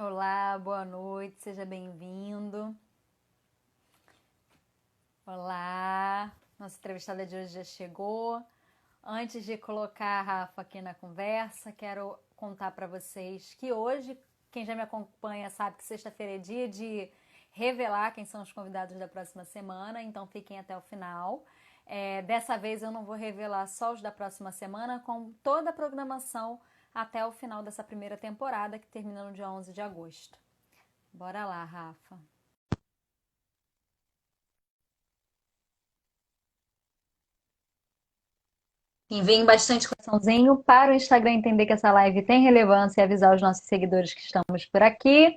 Olá, boa noite, seja bem-vindo. Olá, nossa entrevistada de hoje já chegou. Antes de colocar a Rafa aqui na conversa, quero contar para vocês que hoje, quem já me acompanha sabe que sexta-feira é dia de revelar quem são os convidados da próxima semana, então fiquem até o final. Dessa vez eu não vou revelar só os da próxima semana, com toda a programação até o final dessa primeira temporada, que termina no dia 11 de agosto. Bora lá, Rafa. Enviem bastante coraçãozinho para o Instagram entender que essa live tem relevância e avisar os nossos seguidores que estamos por aqui.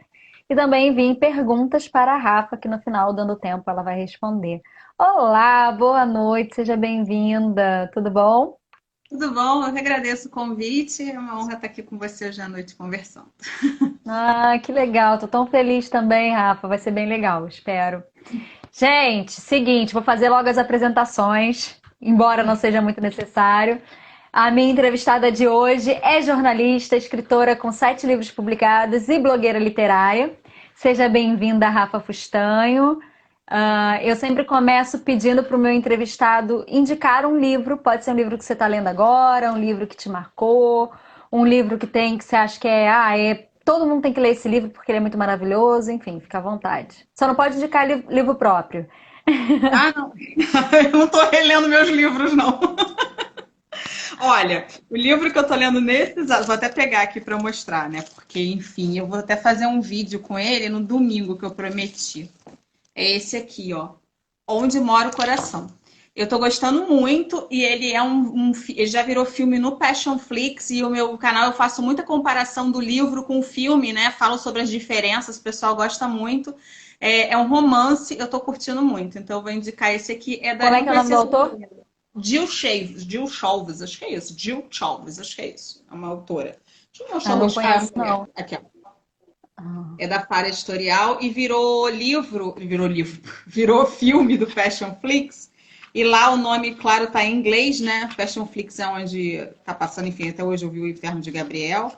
E também enviem perguntas para a Rafa, que no final, dando tempo, ela vai responder. Olá, boa noite, seja bem-vinda. Tudo bom? Tudo bom? Eu que agradeço o convite. É uma honra estar aqui com você hoje à noite conversando. Ah, que legal. Tô tão feliz também, Rafa. Vai ser bem legal, espero. Gente, seguinte, vou fazer logo as apresentações, embora não seja muito necessário. A minha entrevistada de hoje é jornalista, escritora com 7 livros publicados e blogueira literária. Seja bem-vinda, Rafa Fustanho. Eu sempre começo pedindo para o meu entrevistado indicar um livro. Pode ser um livro que você está lendo agora, um livro que te marcou, um livro que você acha que todo mundo tem que ler esse livro porque ele é muito maravilhoso. Enfim, fica à vontade. Só não pode indicar livro próprio. Ah, não. Eu não estou relendo meus livros, não. Olha, o livro que eu estou lendo vou até pegar aqui para mostrar, né? Porque, enfim, eu vou até fazer um vídeo com ele no domingo que eu prometi. É esse aqui, ó. Onde Mora o Coração. Eu tô gostando muito e ele é ele já virou filme no Passionflix e o meu canal eu faço muita comparação do livro com o filme, né? Falo sobre as diferenças, o pessoal gosta muito. É um romance, eu tô curtindo muito. Então eu vou indicar esse aqui. Como é Não que é o vai nome do ser sobre autor? Jill Chalves, acho que é isso. Jill Chalves, acho que é isso. É uma autora. Deixa eu mostrar Ah, o não rosto. Ah, é uma conheço, mulher. não. Aqui, ó. Ah, É da Para Editorial e virou filme do Passionflix. E lá o nome, claro, tá em inglês, né? Passionflix é onde tá passando, enfim, até hoje eu vi o Inferno de Gabriel.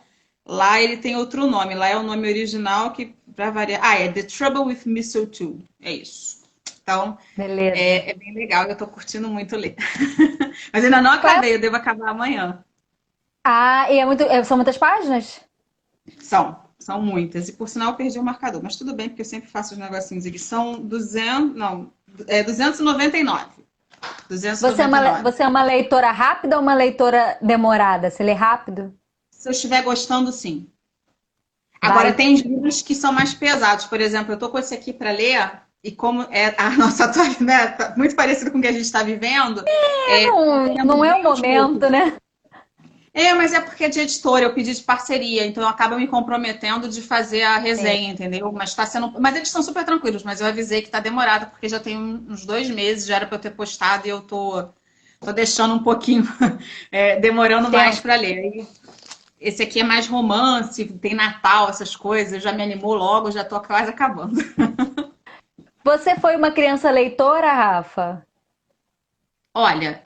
Lá ele tem outro nome, lá é o nome original que, para variar. Ah, é The Trouble with Mistletoe. É isso. Então, beleza. é bem legal, eu tô curtindo muito ler. Mas ainda não Qual é? acabei, eu devo acabar amanhã. E são muitas páginas? São muitas. E por sinal eu perdi o marcador. Mas tudo bem, porque eu sempre faço os negocinhos aqui. São 200, não, 299. Você 299. é uma leitora rápida ou uma leitora demorada? Você lê rápido? Se eu estiver gostando, sim. Agora Vai. tem livros que são mais pesados. Por exemplo, eu tô com esse aqui para ler. E como é a nossa atualidade, né, tá muito parecido com o que a gente está vivendo, tá Não, sendo não é o bem aos momento, poucos. né? Mas é porque é de editora, eu pedi de parceria, então acaba me comprometendo de fazer a Sim. resenha, entendeu? Mas tá sendo. Mas eles são super tranquilos, mas eu avisei que tá demorado, porque já tem uns 2 meses, já era para eu ter postado e eu tô deixando um pouquinho, demorando mais Tempo. para ler. Esse aqui é mais romance, tem Natal, essas coisas, já me animou logo, já tô quase acabando. Você foi uma criança leitora, Rafa? Olha,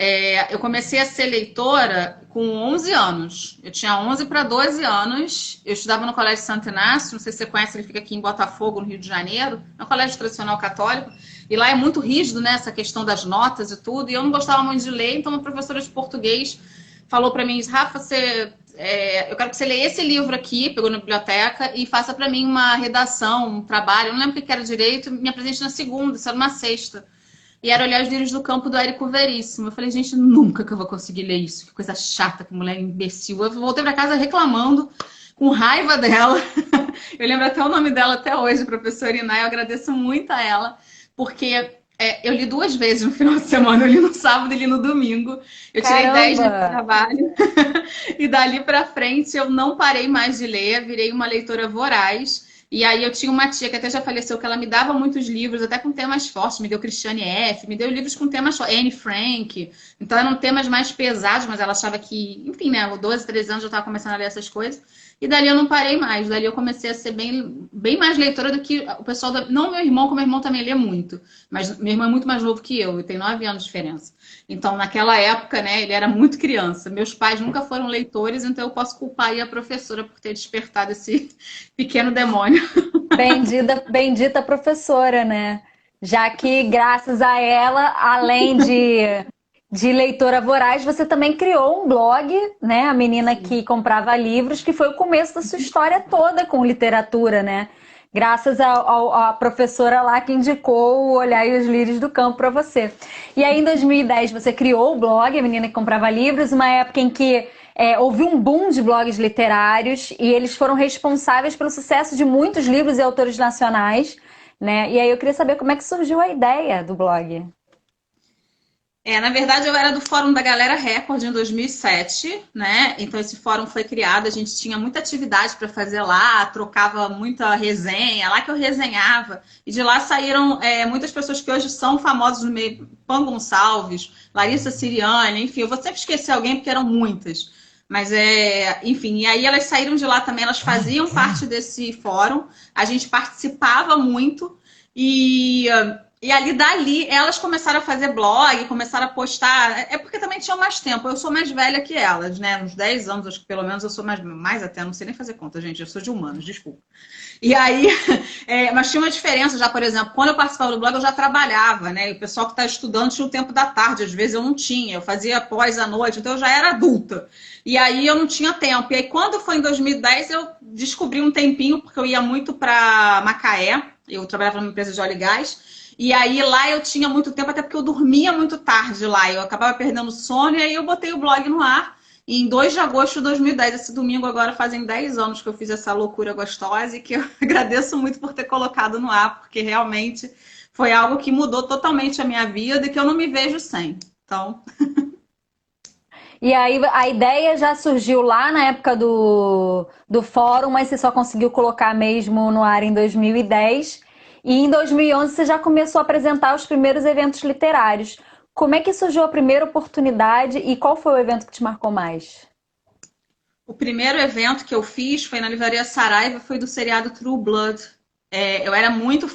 eu comecei a ser leitora com 11 anos. Eu tinha 11 para 12 anos. Eu estudava no Colégio Santo Inácio, não sei se você conhece, ele fica aqui em Botafogo, no Rio de Janeiro. É um colégio tradicional católico. E lá é muito rígido, né, essa questão das notas e tudo. E eu não gostava muito de ler, então uma professora de português falou para mim, Rafa, eu quero que você leia esse livro aqui, pegou na biblioteca, e faça para mim uma redação, um trabalho. Eu não lembro o que era direito, me apresente na segunda, isso era uma sexta. E era Olhar os Lírios do Campo do Érico Veríssimo. Eu falei, gente, nunca que eu vou conseguir ler isso. Que coisa chata, que mulher imbecil. Eu voltei para casa reclamando, com raiva dela. Eu lembro até o nome dela até hoje, professora Iná. Eu agradeço muito a ela, porque eu li 2 vezes no final de semana. Eu li no sábado e li no domingo. Eu tirei 10 nesse Caramba! trabalho. E dali para frente eu não parei mais de ler. Virei uma leitora voraz. E aí eu tinha uma tia que até já faleceu, que ela me dava muitos livros, até com temas fortes, me deu Christiane F., me deu livros com temas fortes, Anne Frank, então eram temas mais pesados, mas ela achava que, enfim, né, 12, 13 anos eu estava começando a ler essas coisas, E dali eu não parei mais. Dali eu comecei a ser bem mais leitora do que o pessoal não meu irmão, como meu irmão também lê muito. Mas meu irmão é muito mais novo que eu tenho 9 anos de diferença. Então, naquela época, né, ele era muito criança. Meus pais nunca foram leitores, então eu posso culpar aí a professora por ter despertado esse pequeno demônio. Bendita professora, né? Já que, graças a ela, além de leitora voraz, você também criou um blog, né? A menina que comprava livros, que foi o começo da sua história toda com literatura, né? Graças à professora lá que indicou o Olhar e os Lírios do Campo para você. E aí, em 2010, você criou o blog, A Menina que Comprava Livros, uma época em que houve um boom de blogs literários e eles foram responsáveis pelo sucesso de muitos livros e autores nacionais, né? E aí eu queria saber como é que surgiu a ideia do blog. Na verdade, eu era do Fórum da Galera Record em 2007, né? Então, esse fórum foi criado, a gente tinha muita atividade para fazer lá, trocava muita resenha, lá que eu resenhava. E de lá saíram muitas pessoas que hoje são famosas no meio, Pan Gonçalves, Larissa Siriane, enfim, eu vou sempre esquecer alguém porque eram muitas. Mas enfim, e aí elas saíram de lá também, elas faziam parte desse fórum, a gente participava muito e ali, dali, elas começaram a fazer blog, começaram a postar. É porque também tinham mais tempo. Eu sou mais velha que elas, né? Uns 10 anos, acho que pelo menos eu sou mais até, não sei nem fazer conta, gente. Eu sou de humanos, desculpa. E aí, mas tinha uma diferença já, por exemplo, quando eu participava do blog, eu já trabalhava, né? E o pessoal que está estudando tinha o tempo da tarde, às vezes eu não tinha, eu fazia pós à noite, então eu já era adulta. E aí eu não tinha tempo. E aí, quando foi em 2010, eu descobri um tempinho, porque eu ia muito para Macaé, eu trabalhava numa empresa de óleo e gás. E aí lá eu tinha muito tempo, até porque eu dormia muito tarde lá, eu acabava perdendo sono, e aí eu botei o blog no ar. E em 2 de agosto de 2010, esse domingo agora fazem 10 anos que eu fiz essa loucura gostosa e que eu agradeço muito por ter colocado no ar, porque realmente foi algo que mudou totalmente a minha vida e que eu não me vejo sem. Então, E aí a ideia já surgiu lá na época do fórum, mas você só conseguiu colocar mesmo no ar em 2010. E em 2011 você já começou a apresentar os primeiros eventos literários. Como é que surgiu a primeira oportunidade e qual foi o evento que te marcou mais? o primeiro evento que eu fiz foi na Livraria Saraiva, foi do seriado True Blood. Eu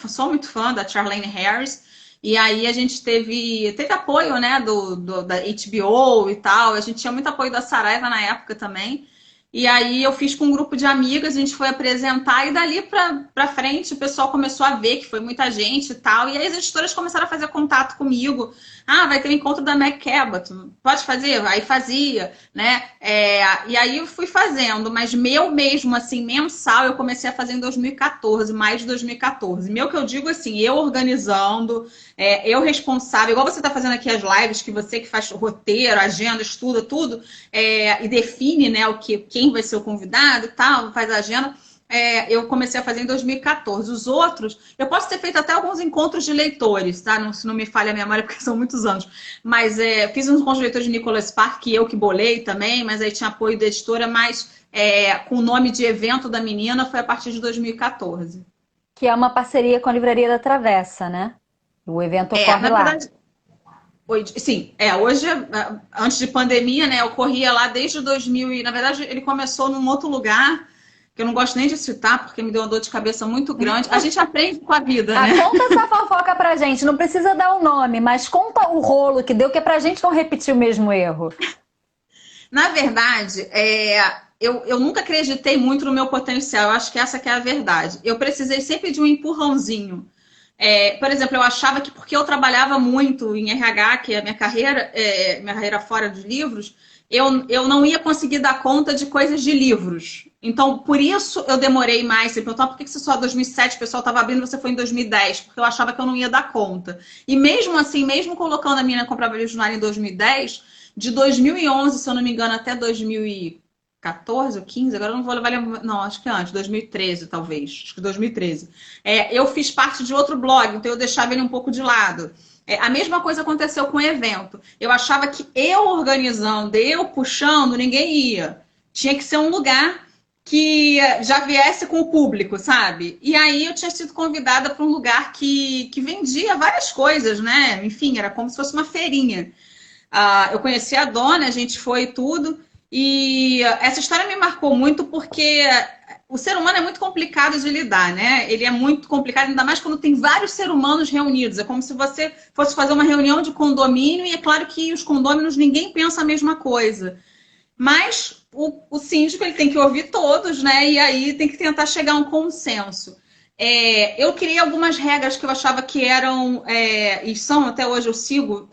sou muito fã da Charlaine Harris, e aí a gente teve apoio, né, da HBO e tal, a gente tinha muito apoio da Saraiva na época também. E aí eu fiz com um grupo de amigas, a gente foi apresentar, e dali pra frente o pessoal começou a ver que foi muita gente e tal, e aí as editoras começaram a fazer contato comigo. Ah, vai ter um encontro da Meg Cabot, pode fazer? Aí fazia, né? E aí eu fui fazendo, mas meu mesmo, assim, mensal, eu comecei a fazer em 2014, mais de 2014. Meu que eu digo assim, eu organizando, eu responsável, igual você está fazendo aqui as lives, que você que faz roteiro, agenda, estuda tudo, e define, né, quem vai ser o convidado e tal, faz a agenda. Eu comecei a fazer em 2014. Os outros, eu posso ter feito até alguns encontros de leitores, tá? Não, se não me falha a memória, porque são muitos anos. Mas fiz uns encontros de leitores de Nicholas Spark, que eu que bolei também, mas aí tinha apoio da editora, mas com o nome de evento da menina foi a partir de 2014. Que é uma parceria com a Livraria da Travessa, né? O evento ocorre Na lá. verdade, sim, hoje, antes de pandemia, né, eu corria lá desde 2000 e, na verdade, ele começou num outro lugar, que eu não gosto nem de citar, porque me deu uma dor de cabeça muito grande. A gente aprende com a vida, né? Conta essa fofoca pra gente, não precisa dar o nome, mas conta o rolo que deu, que é pra gente não repetir o mesmo erro. Na verdade, eu nunca acreditei muito no meu potencial, eu acho que essa que é a verdade. Eu precisei sempre de um empurrãozinho. Por exemplo, eu achava que porque eu trabalhava muito em RH, que é a minha carreira fora dos livros, eu não ia conseguir dar conta de coisas de livros. Então, por isso eu demorei mais. Você perguntou, por que você só em 2007 o pessoal estava abrindo, você foi em 2010? Porque eu achava que eu não ia dar conta. E mesmo assim, mesmo colocando a menina comprava livros no ar em 2010, de 2011, se eu não me engano, até 2014 ou 15, agora eu não vou levar, não, acho que antes, 2013 talvez, acho que 2013. Eu fiz parte de outro blog, então eu deixava ele um pouco de lado. A mesma coisa aconteceu com o evento. Eu achava que eu organizando, eu puxando, ninguém ia. Tinha que ser um lugar que já viesse com o público, sabe? E aí eu tinha sido convidada para um lugar que vendia várias coisas, né? Enfim, era como se fosse uma feirinha. Eu conheci a dona, a gente foi tudo. E essa história me marcou muito porque o ser humano é muito complicado de lidar, né? Ele é muito complicado, ainda mais quando tem vários seres humanos reunidos. É como se você fosse fazer uma reunião de condomínio e é claro que os condôminos ninguém pensa a mesma coisa. Mas o síndico ele tem que ouvir todos, né? E aí tem que tentar chegar a um consenso. Eu criei algumas regras que eu achava que eram, e são até hoje eu sigo,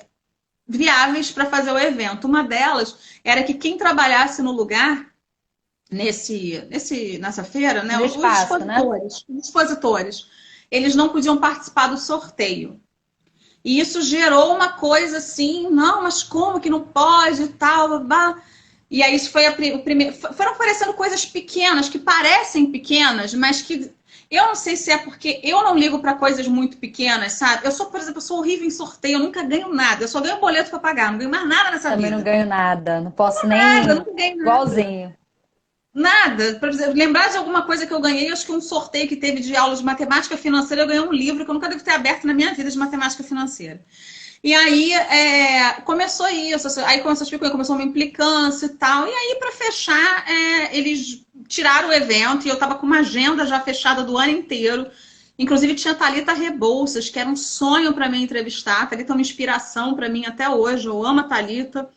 viáveis para fazer o evento. Uma delas era que quem trabalhasse no lugar, nessa feira, né, No os espaço, né? expositores, eles não podiam participar do sorteio. E isso gerou uma coisa assim, não, mas como que não pode e tal, blá, blá. E aí isso foi o primeiro. Foram aparecendo coisas pequenas, que parecem pequenas, mas que eu não sei se é porque eu não ligo para coisas muito pequenas, sabe? Eu sou, por exemplo, eu sou horrível em sorteio, eu nunca ganho nada. Eu só ganho boleto para pagar, não ganho mais nada nessa Também não vida. ganho nada, não posso Nada, nem não ganho nada. igualzinho. Nada. Por exemplo, lembrar de alguma coisa que eu ganhei, acho que um sorteio que teve de aula de matemática financeira, eu ganhei um livro que eu nunca devo ter aberto na minha vida de matemática financeira. E aí começou isso, aí começou a explicar, começou uma implicância e tal. E aí, para fechar, eles tiraram o evento e eu estava com uma agenda já fechada do ano inteiro. Inclusive, tinha Thalita Rebouças, que era um sonho para mim entrevistar. A Thalita é uma inspiração para mim até hoje. Eu amo a Thalita.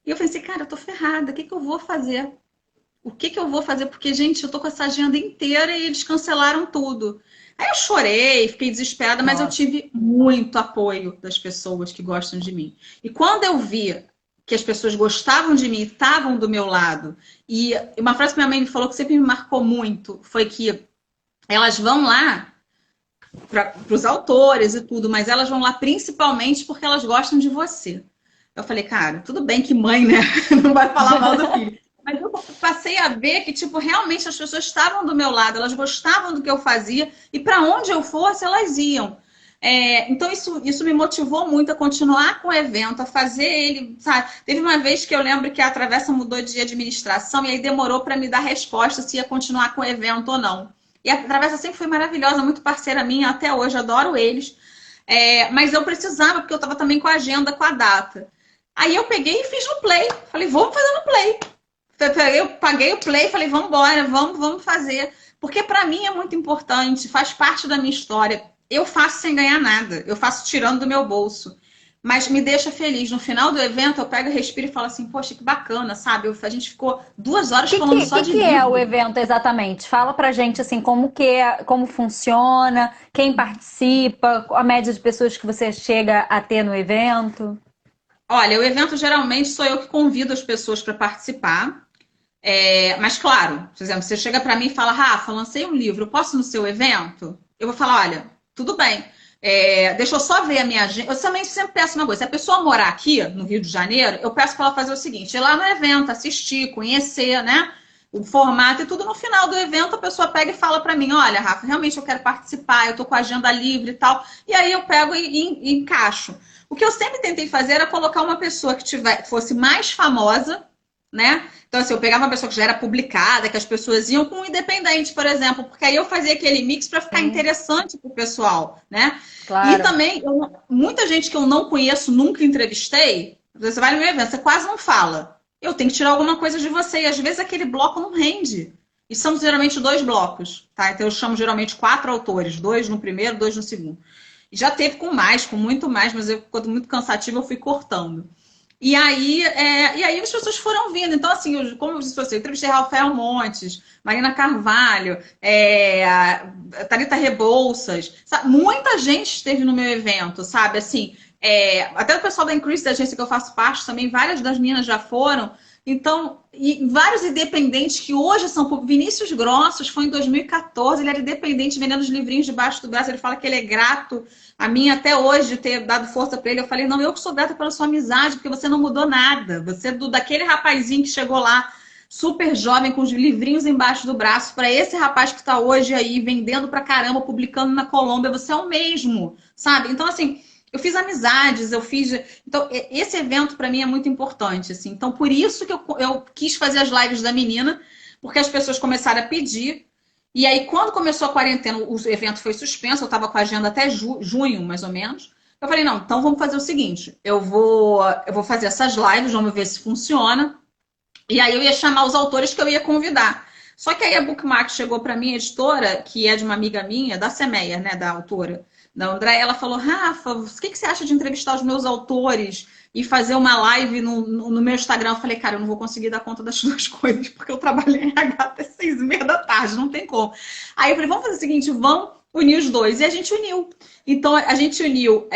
E eu pensei, cara, eu tô ferrada, o que que eu vou fazer? O que que eu vou fazer? Porque, gente, eu tô com essa agenda inteira e eles cancelaram tudo. Aí eu chorei, fiquei desesperada, mas eu Nossa. tive muito apoio das pessoas que gostam de mim. E quando eu vi que as pessoas gostavam de mim, estavam do meu lado, e uma frase que minha mãe me falou que sempre me marcou muito foi que elas vão lá para os autores e tudo, mas elas vão lá principalmente porque elas gostam de você. Eu falei, cara, tudo bem que mãe, né? Não vai falar mal do filho. Mas eu passei a ver que, tipo, realmente as pessoas estavam do meu lado, elas gostavam do que eu fazia e para onde eu fosse, elas iam. Então, isso me motivou muito a continuar com o evento, a fazer ele, sabe? Teve uma vez que eu lembro que a Travessa mudou de administração e aí demorou para me dar resposta se ia continuar com o evento ou não. E a Travessa sempre foi maravilhosa, muito parceira minha, até hoje, adoro eles. Mas eu precisava, porque eu estava também com a agenda, com a data. Aí eu peguei e fiz no Play. Falei, vamos fazer no Play. Eu paguei o Play e falei, vamos embora, vamos fazer. Porque para mim é muito importante, faz parte da minha história. Eu faço sem ganhar nada, eu faço tirando do meu bolso. Mas me deixa feliz. No final do evento, eu pego, respiro e falo assim, poxa, que bacana, sabe? A gente ficou 2 horas Que, falando que, só que, de que é o livro. evento exatamente? Fala pra gente assim como que é, como funciona, quem participa, a média de pessoas que você chega a ter no evento. Olha, o evento geralmente sou eu que convido as pessoas para participar. Mas claro, por exemplo, você chega para mim e fala, Rafa, lancei um livro, posso ir no seu evento? Eu vou falar, olha, tudo bem. Deixa eu só ver a minha agenda. Eu também sempre peço uma coisa, se a pessoa morar aqui no Rio de Janeiro, eu peço para ela fazer o seguinte, ir lá no evento, assistir, conhecer, né? O formato e tudo. No final do evento, a pessoa pega e fala para mim, olha, Rafa, realmente eu quero participar, eu tô com a agenda livre e tal. E aí eu pego e encaixo. O que eu sempre tentei fazer era colocar uma pessoa que fosse mais famosa, né? Então, assim, eu pegava uma pessoa que já era publicada, que as pessoas iam com um independente, por exemplo, porque aí eu fazia aquele mix para ficar Sim, interessante para o pessoal, né? E claro. também, muita gente que eu não conheço, nunca entrevistei, você vai no meu evento, você quase não fala. Eu tenho que tirar alguma coisa de você, e às vezes aquele bloco não rende. E são geralmente 2 blocos, tá? Então eu chamo geralmente 4 autores, 2 no primeiro, 2 no segundo. E já teve com muito mais, mas quando muito cansativo, eu fui cortando. E aí as pessoas foram vindo. Então, assim, como eu disse pra você, eu entrevistei Rafael Montes, Marina Carvalho, a Thalita Rebouças, sabe? Muita gente esteve no meu evento, sabe? Assim, até o pessoal da Increase, da agência que eu faço parte, também várias das meninas já foram. Então, e vários independentes que hoje são... Vinícius Grossos foi em 2014, ele era independente vendendo os livrinhos debaixo do braço, ele fala que ele é grato a mim até hoje de ter dado força para ele. Eu falei, não, eu que sou grata pela sua amizade, porque você não mudou nada. Você é daquele rapazinho que chegou lá, super jovem, com os livrinhos embaixo do braço, para esse rapaz que está hoje aí, vendendo pra caramba, publicando na Colômbia, você é o mesmo, sabe? Então, assim, eu fiz amizades, eu fiz... Então, esse evento para mim é muito importante, assim. Então, por isso que eu quis fazer as lives da menina, porque as pessoas começaram a pedir. E aí, quando começou a quarentena, o evento foi suspenso, eu estava com a agenda até junho, mais ou menos. Eu falei, não, então vamos fazer o seguinte, eu vou fazer essas lives, vamos ver se funciona. E aí eu ia chamar os autores que eu ia convidar. Só que aí a Bookmark chegou para mim, a editora, que é de uma amiga minha, da Semeyer, né, da autora, da André, ela falou: Rafa, o que você acha de entrevistar os meus autores e fazer uma live no meu Instagram? Eu falei: cara, eu não vou conseguir dar conta das duas coisas, porque eu trabalho em RH até 6h30 da tarde, não tem como. Aí eu falei: vamos fazer o seguinte, vamos unir os dois. E a gente uniu. Então, a gente uniu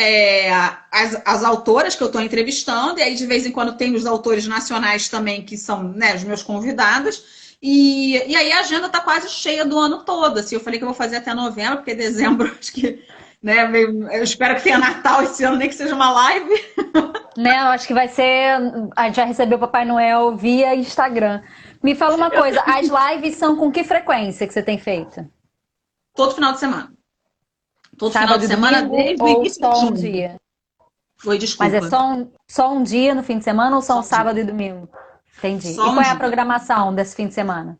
as autoras que eu estou entrevistando, e aí de vez em quando tem os autores nacionais também, que são, né, os meus convidados. E aí a agenda está quase cheia do ano todo. Assim, eu falei que eu vou fazer até novembro, porque dezembro, acho que, né, eu espero que tenha Natal esse ano, nem que seja uma live. Né, eu acho que vai ser. A gente vai receber o Papai Noel via Instagram. Me fala uma coisa, as lives são com que frequência que você tem feito? Todo final de semana. Todo final Sábado de e semana, domingo desde o ou início de só um junho. dia? Foi, Mas é desculpa. só um dia no fim de semana ou são Só um dia. sábado e domingo? Entendi. E Só um qual é a dia. programação desse fim de semana?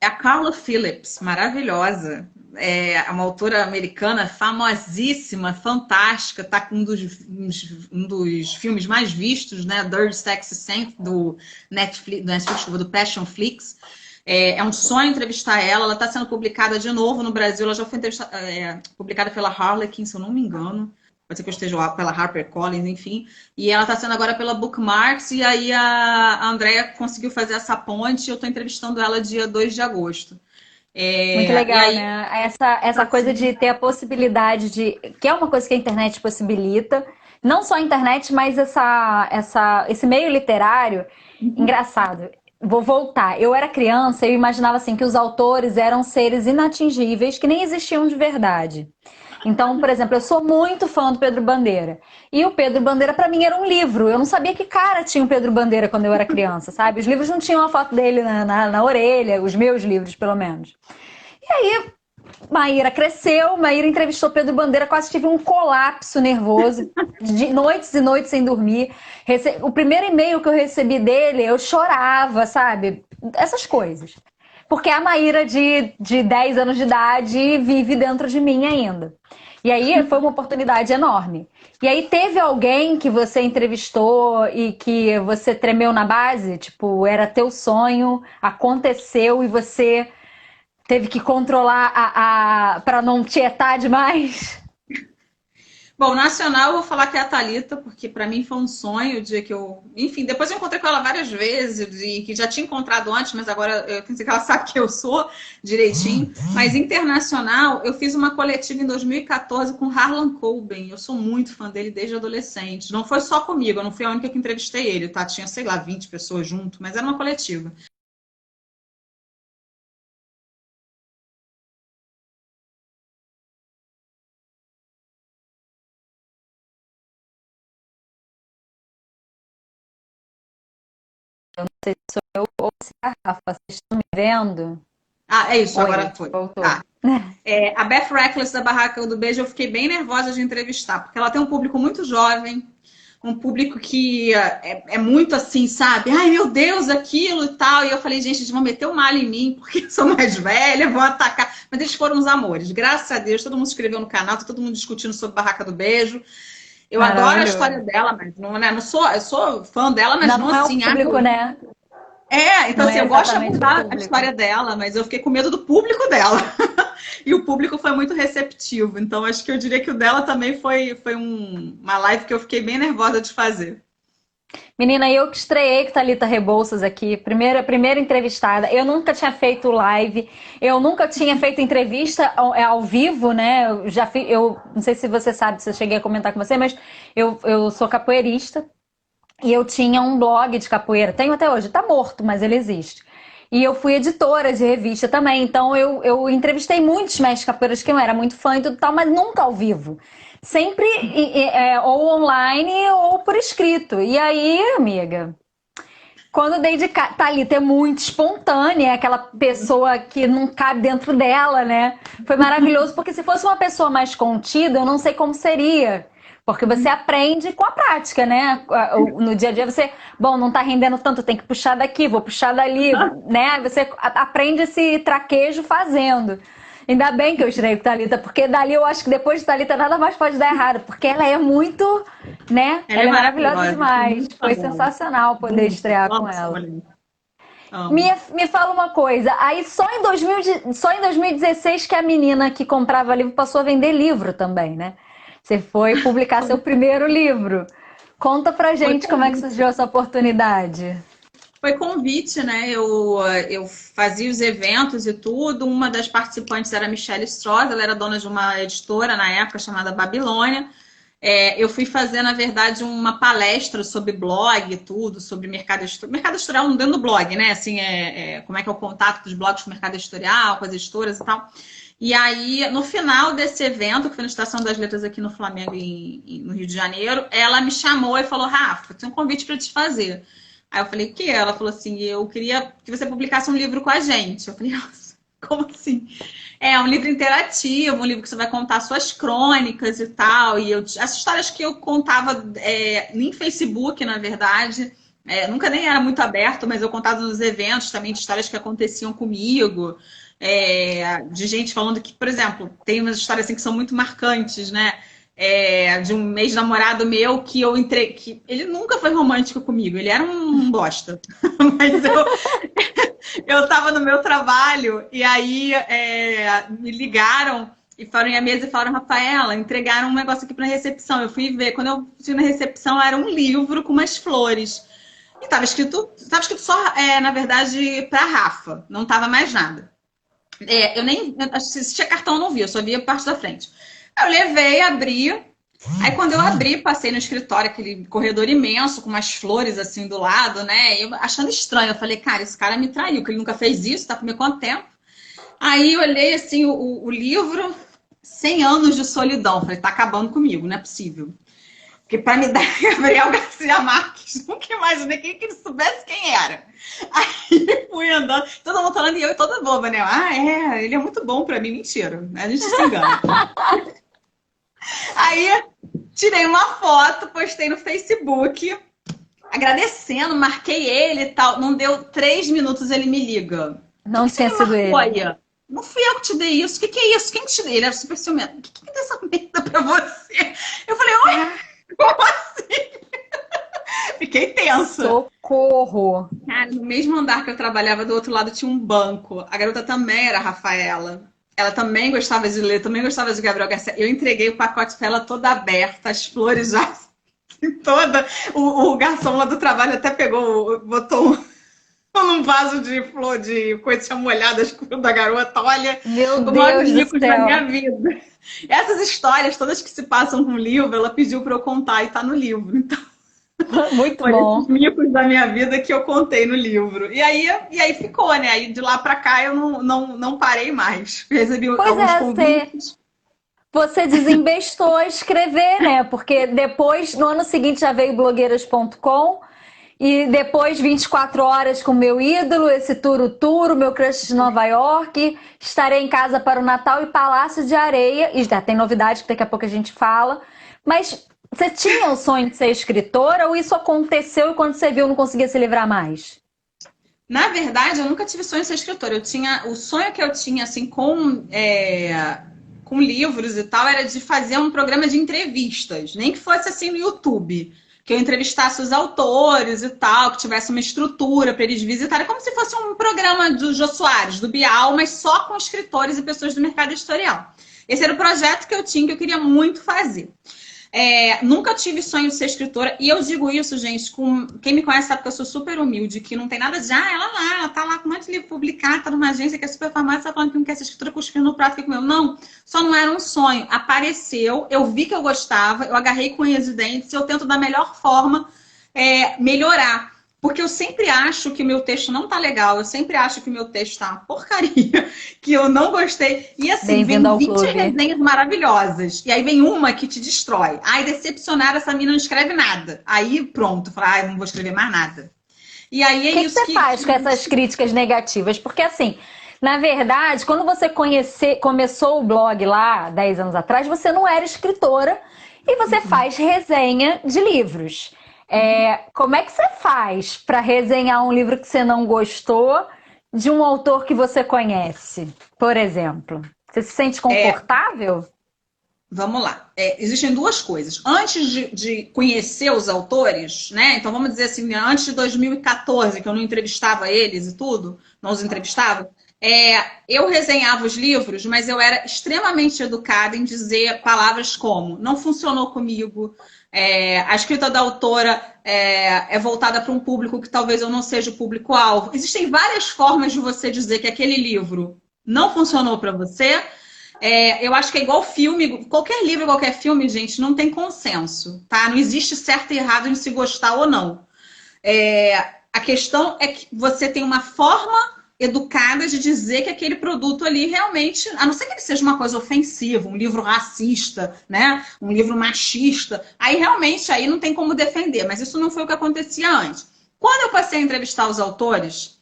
É a Carla Phillips, maravilhosa. É uma autora americana famosíssima, fantástica. Está com um dos filmes mais vistos, né? Dirty Sexy Saint, do Netflix, do Passionflix. É um sonho entrevistar ela. Ela está sendo publicada de novo no Brasil. Ela já foi publicada pela Harlequin, se eu não me engano. Pode ser que eu esteja lá pela HarperCollins, enfim. E ela está sendo agora pela Bookmarks. E aí a Andrea conseguiu fazer essa ponte. Eu estou entrevistando ela dia 2 de agosto. Muito E legal, aí, né? Essa coisa de ter a possibilidade de. Que é uma coisa que a internet possibilita. Não só a internet, mas esse meio literário. Engraçado. Vou voltar. Eu era criança e eu imaginava assim que os autores eram seres inatingíveis que nem existiam de verdade. Então, por exemplo, eu sou muito fã do Pedro Bandeira. E o Pedro Bandeira, para mim, era um livro. Eu não sabia que cara tinha o Pedro Bandeira quando eu era criança, sabe? Os livros não tinham a foto dele na orelha, os meus livros, pelo menos. E aí, Maíra cresceu, Maíra entrevistou Pedro Bandeira, quase tive um colapso nervoso, de noites e noites sem dormir. O primeiro e-mail que eu recebi dele, eu chorava, sabe? Essas coisas. Porque a Maíra de 10 anos de idade vive dentro de mim ainda. E aí foi uma oportunidade enorme. E aí teve alguém que você entrevistou e que você tremeu na base? Tipo, era teu sonho, aconteceu e você teve que controlar para não tietar demais? bom, nacional eu vou falar que é a Thalita, porque para mim foi um sonho o dia que eu. Enfim, depois eu encontrei com ela várias vezes, e que já tinha encontrado antes, mas agora eu pensei que ela sabe que eu sou direitinho. Mas internacional, eu fiz uma coletiva em 2014 com Harlan Coben. Eu sou muito fã dele desde adolescente. Não foi só comigo, eu não fui a única que entrevistei ele, tá? Tinha, sei lá, 20 pessoas junto, mas era uma coletiva. Não sei se sou eu ou se é a Rafa. Vocês estão me vendo? Ah, é isso, Oi, agora foi. voltou. Tá. A Beth Reckless da Barraca do Beijo, eu fiquei bem nervosa de entrevistar, porque ela tem um público muito jovem, um público que é muito assim, sabe? Ai, meu Deus, aquilo e tal. E eu falei: gente, eles vão meter o mal em mim, porque eu sou mais velha, vão atacar. Mas eles foram uns amores. Graças a Deus, todo mundo se inscreveu no canal, tá todo mundo discutindo sobre Barraca do Beijo. Eu adoro a história Maravilhoso. dela, mas não, né, não sou, eu sou fã dela, mas não Não é o assim, público, né? então Não assim, é eu gosto de exatamente o abordar a público. história dela, mas eu fiquei com medo do público dela. E o público foi muito receptivo. Então, acho que eu diria que o dela também foi uma live que eu fiquei bem nervosa de fazer. Menina, eu que estreiei com Thalita Rebouças aqui, primeira entrevistada. Eu nunca tinha feito live, eu nunca tinha feito entrevista ao vivo, né? Eu não sei se você sabe, se eu cheguei a comentar com você, mas eu sou capoeirista e eu tinha um blog de capoeira. Tenho até hoje, tá morto, mas ele existe. E eu fui editora de revista também, então eu entrevistei muitos mestres capoeiras que eu era muito fã e tudo tal, mas nunca ao vivo. Sempre ou online ou por escrito. E aí, amiga, quando eu dei de Thalita é muito espontânea, é aquela pessoa que não cabe dentro dela, né? Foi maravilhoso, porque se fosse uma pessoa mais contida, eu não sei como seria. Porque você aprende com a prática, né? No dia a dia você, bom, não tá rendendo tanto, tem que puxar daqui, vou puxar dali, né? Você aprende esse traquejo fazendo. Ainda bem que eu estreiei com Thalita, porque dali eu acho que depois de Thalita nada mais pode dar errado, porque ela é muito, né? Ela é Ela é maravilhosa maravilhosa, foi demais. muito Foi famosa. sensacional poder Muito. estrear Eu com amo essa ela. mulher. Amo. Me fala uma coisa, aí só em 2016 que a menina que comprava livro passou a vender livro também, né? Você foi publicar seu primeiro livro. Conta pra Foi gente como é que surgiu essa oportunidade. Foi convite, né? Eu fazia os eventos e tudo. Uma das participantes era a Michelle Stross, ela era dona de uma editora na época chamada Babilônia. Eu fui fazer, na verdade, uma palestra sobre blog e tudo, sobre mercado editorial não dentro do blog, né? Assim, como é que é o contato dos blogs com o mercado editorial, com as editoras e tal. E aí, no final desse evento, que foi na Estação das Letras aqui no Flamengo, no Rio de Janeiro, ela me chamou e falou: Rafa, tem um convite para te fazer. Aí eu falei: o quê? Ela falou assim: eu queria que você publicasse um livro com a gente. Eu falei: nossa, como assim? É um livro interativo, um livro que você vai contar suas crônicas e tal. E as histórias que eu contava em Facebook, na verdade, nunca nem era muito aberto, mas eu contava nos eventos também de histórias que aconteciam comigo. De gente falando que, por exemplo, tem umas histórias assim que são muito marcantes, né? De um ex-namorado meu que eu entrei. Que ele nunca foi romântico comigo, ele era um bosta. Mas eu tava no meu trabalho e aí me ligaram e foram em a mesa e falaram: Rafaela, entregaram um negócio aqui pra recepção. Eu fui ver, quando eu fui na recepção, era um livro com umas flores. E tava escrito só, na verdade, pra Rafa, não tava mais nada. Se tinha cartão eu não vi, eu só via parte da frente. Aí eu levei, abri. Aí quando eu abri, passei no escritório, aquele corredor imenso, com umas flores assim do lado, né? Eu achando estranho. Eu falei: cara, esse cara me traiu, que ele nunca fez isso, tá comigo há quanto tempo? Aí eu olhei assim o livro, 100 anos de solidão. Falei: tá acabando comigo, não é possível. Porque para me dar Gabriel Garcia Marques, nunca imaginei que ele soubesse quem era. Aí fui andando, todo mundo falando, e eu toda boba, né? Ele é muito bom para mim. Mentira, a gente se engana. Aí tirei uma foto, postei no Facebook, agradecendo, marquei ele e tal. Não deu 3 minutos, ele me liga. Não tinha sido ele. Não fui eu que te dei isso. O que é isso? Quem que te deu? Ele era super ciumento. O que deu essa merda pra você? Eu falei: oi? Como assim? Fiquei tensa. Socorro! Cara, no mesmo andar que eu trabalhava, do outro lado tinha um banco. A garota também era a Rafaela. Ela também gostava de ler, também gostava de Gabriel Garcia. Eu entreguei o pacote pra ela toda aberta, as flores já toda. O garçom lá do trabalho até botou num vaso de flor, de coisas molhadas da garota. Olha, Meu o maior Deus rico do da céu! minha vida. Essas histórias todas que se passam no livro, ela pediu para eu contar e tá no livro. Então, Muito foi bom. esses micos da minha vida que eu contei no livro. E aí ficou, né? Aí de lá para cá eu não parei mais. Recebi Pois alguns é, convites. você desembestou a escrever, né? Porque depois, no ano seguinte, já veio blogueiras.com e depois 24 horas com meu ídolo, esse Turo, meu crush de Nova York, estarei em casa para o Natal e Palácio de Areia. E já tem novidade que daqui a pouco a gente fala. Mas você tinha o sonho de ser escritora ou isso aconteceu e quando você viu não conseguia se livrar mais? Na verdade, eu nunca tive sonho de ser escritora. O sonho que eu tinha, assim, com livros e tal, era de fazer um programa de entrevistas. Nem que fosse assim no YouTube. Que eu entrevistasse os autores e tal, que tivesse uma estrutura para eles visitarem, como se fosse um programa do Jô Soares, do Bial, mas só com escritores e pessoas do mercado editorial. Esse era o projeto que eu tinha, que eu queria muito fazer. Nunca tive sonho de ser escritora, e eu digo isso, gente, com quem me conhece sabe que eu sou super humilde, que não tem nada de, ela tá lá com um monte de livro publicado, tá numa agência que é super famosa, tá falando que não quer ser escritora, cuspindo no prato que comeu. Não, só não era um sonho. Apareceu, eu vi que eu gostava, eu agarrei com unhas e dentes, e eu tento da melhor forma melhorar. Porque eu sempre acho que o meu texto não tá legal, eu sempre acho que o meu texto tá uma porcaria, que eu não gostei. E assim, vem 20 resenhas maravilhosas. E aí vem uma que te destrói. Ai, decepcionada, essa menina não escreve nada. Aí pronto, fala: não vou escrever mais nada. E aí O que você faz com essas críticas negativas? Porque assim, na verdade, quando você começou o blog lá 10 anos atrás, você não era escritora e você faz resenha de livros. Como é que você faz para resenhar um livro que você não gostou de um autor que você conhece, por exemplo? Você se sente confortável? Vamos lá. Existem duas coisas. Antes de conhecer os autores, né? Então vamos dizer assim, antes de 2014, que eu não entrevistava eles e tudo, não os entrevistava, eu resenhava os livros, mas eu era extremamente educada em dizer palavras como não funcionou comigo, a escrita da autora é voltada para um público que talvez eu não seja o público-alvo. Existem várias formas de você dizer que aquele livro não funcionou para você. Eu acho que é igual filme, qualquer livro, qualquer filme, gente, não tem consenso, tá? Não existe certo e errado em se gostar ou não. A questão é que você tem uma forma educada de dizer que aquele produto ali realmente, a não ser que ele seja uma coisa ofensiva, um livro racista, né? Um livro machista, aí realmente aí não tem como defender, mas isso não foi o que acontecia antes. Quando eu passei a entrevistar os autores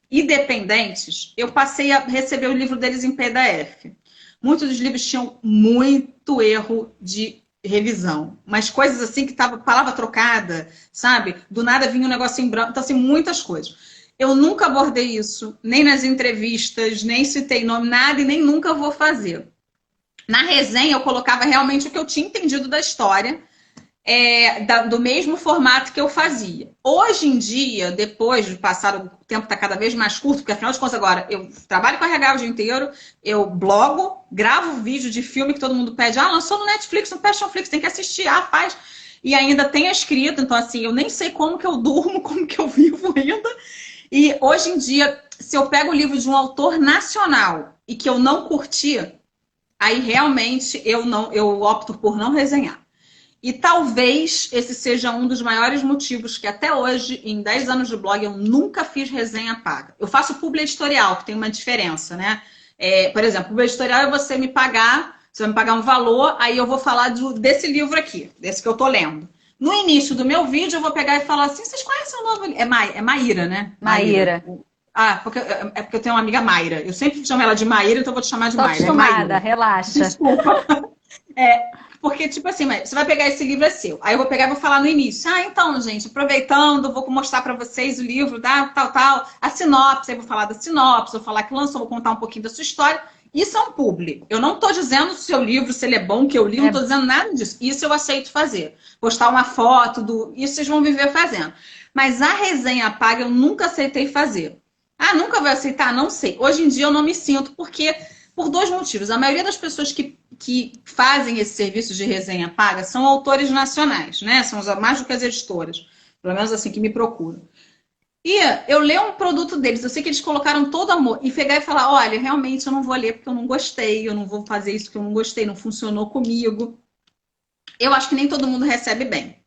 independentes, eu passei a receber o livro deles em PDF. Muitos dos livros tinham muito erro de revisão. Mas coisas assim que tava palavra trocada, sabe? Do nada vinha um negócio em branco. Então, assim, muitas coisas. Eu nunca abordei isso, nem nas entrevistas, nem citei nome, nada, e nem nunca vou fazer. Na resenha, eu colocava realmente o que eu tinha entendido da história, do mesmo formato que eu fazia. Hoje em dia, depois de passar o tempo está cada vez mais curto, porque afinal de contas agora eu trabalho com RH o dia inteiro, eu blogo, gravo vídeo de filme que todo mundo pede, lançou no Netflix, no Passionflix, tem que assistir, faz. E ainda tem escrito, então assim, eu nem sei como que eu durmo, como que eu vivo ainda. E hoje em dia, se eu pego o livro de um autor nacional e que eu não curti, aí realmente eu opto por não resenhar. E talvez esse seja um dos maiores motivos que até hoje, em 10 anos de blog, eu nunca fiz resenha paga. Eu faço publi editorial, que tem uma diferença, né? Por exemplo, publi editorial é você me pagar, você vai me pagar um valor, aí eu vou falar desse livro aqui, desse que eu tô lendo. No início do meu vídeo, eu vou pegar e falar assim, vocês conhecem o novo livro? É Maíra, né? Maíra. Porque eu tenho uma amiga Mayra. Eu sempre chamo ela de Maíra, então eu vou te chamar de Mayra. Tô acostumada, relaxa. Desculpa. Porque, tipo assim, você vai pegar esse livro, é seu. Aí eu vou pegar e vou falar no início. Então, gente, aproveitando, vou mostrar para vocês o livro, tal. A sinopse, aí vou falar da sinopse, vou falar que lançou, vou contar um pouquinho da sua história. Isso é um publi. Eu não tô dizendo se o seu livro, se ele é bom, que eu li, não tô dizendo nada disso. Isso eu aceito fazer. Postar uma foto isso vocês vão viver fazendo. Mas a resenha paga eu nunca aceitei fazer. Nunca vai aceitar? Não sei. Hoje em dia eu não me sinto, porque... Por dois motivos. A maioria das pessoas que fazem esse serviço de resenha paga são autores nacionais, né? São mais do que as editoras. Pelo menos assim que me procuram. E eu leio um produto deles, eu sei que eles colocaram todo amor. E pegar e falar, olha, realmente eu não vou ler porque eu não gostei, eu não vou fazer isso porque eu não gostei, não funcionou comigo. Eu acho que nem todo mundo recebe bem.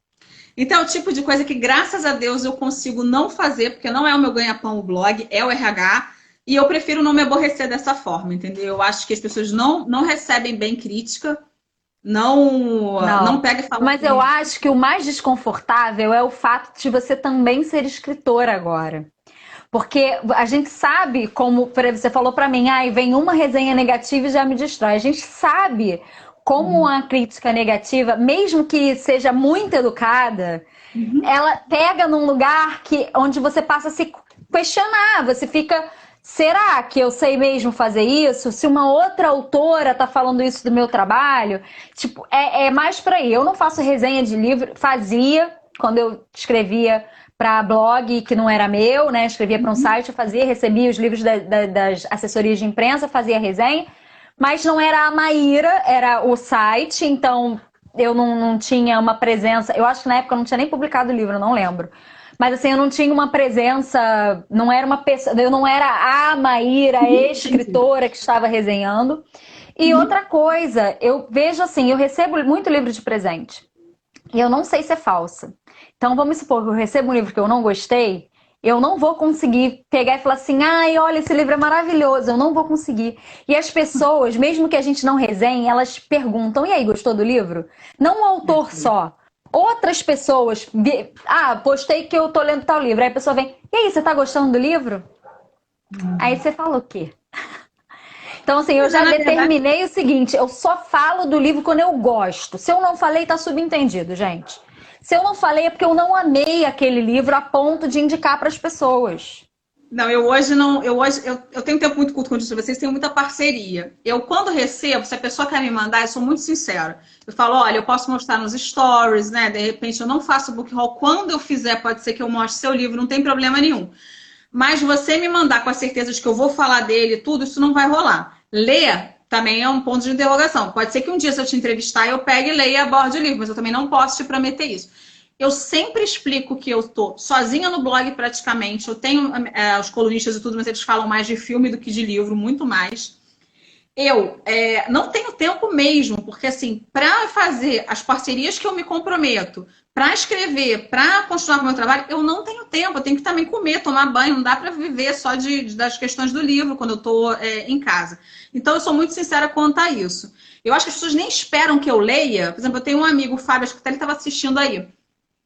Então é o tipo de coisa que, graças a Deus, eu consigo não fazer, porque não é o meu ganha-pão o blog, é o RH. E eu prefiro não me aborrecer dessa forma, entendeu? Eu acho que as pessoas não recebem bem crítica, não pega e fala. Mas eu acho que o mais desconfortável é o fato de você também ser escritora agora. Porque a gente sabe, como você falou pra mim, vem uma resenha negativa e já me destrói. A gente sabe como uma crítica negativa, mesmo que seja muito educada, ela pega num lugar onde você passa a se questionar, você fica... Será que eu sei mesmo fazer isso? Se uma outra autora tá falando isso do meu trabalho, tipo, é mais por aí. Eu não faço resenha de livro, fazia quando eu escrevia para blog que não era meu, né? Escrevia para um site, eu recebia os livros das assessorias de imprensa, fazia resenha, mas não era a Maíra, era o site, então eu não tinha uma presença. Eu acho que na época eu não tinha nem publicado o livro, eu não lembro. Mas assim, eu não tinha uma presença, não era uma pessoa, eu não era a Maíra, a escritora que estava resenhando. E outra coisa, eu vejo assim, eu recebo muito livro de presente. E eu não sei se é falsa. Então vamos supor que eu recebo um livro que eu não gostei, eu não vou conseguir pegar e falar assim, olha, esse livro é maravilhoso, eu não vou conseguir. E as pessoas, mesmo que a gente não resenhe, elas perguntam, e aí, gostou do livro? Não o autor só. Outras pessoas, postei que eu tô lendo tal livro. Aí a pessoa vem, e aí, você tá gostando do livro? Aí você fala o quê? Então assim, eu já determinei o seguinte, eu só falo do livro quando eu gosto. Se eu não falei, tá subentendido, gente. Se eu não falei é porque eu não amei aquele livro a ponto de indicar para as pessoas. Não, eu hoje não. Eu tenho tempo muito curto com vocês, tenho muita parceria. Eu, quando recebo, se a pessoa quer me mandar, eu sou muito sincera. Eu falo, olha, eu posso mostrar nos stories, né? De repente eu não faço book haul. Quando eu fizer, pode ser que eu mostre seu livro, não tem problema nenhum. Mas você me mandar com a certeza de que eu vou falar dele e tudo, isso não vai rolar. Ler também é um ponto de interrogação. Pode ser que um dia, se eu te entrevistar, eu pegue e leia e aborde o livro, mas eu também não posso te prometer isso. Eu sempre explico que eu estou sozinha no blog praticamente. Eu tenho os colunistas e tudo, mas eles falam mais de filme do que de livro, muito mais. Eu não tenho tempo mesmo, porque assim, para fazer as parcerias que eu me comprometo, para escrever, para continuar com o meu trabalho, eu não tenho tempo. Eu tenho que também comer, tomar banho. Não dá para viver só das questões do livro quando eu estou em casa. Então, eu sou muito sincera quanto a isso. Eu acho que as pessoas nem esperam que eu leia. Por exemplo, eu tenho um amigo, o Fábio, acho que ele estava assistindo aí.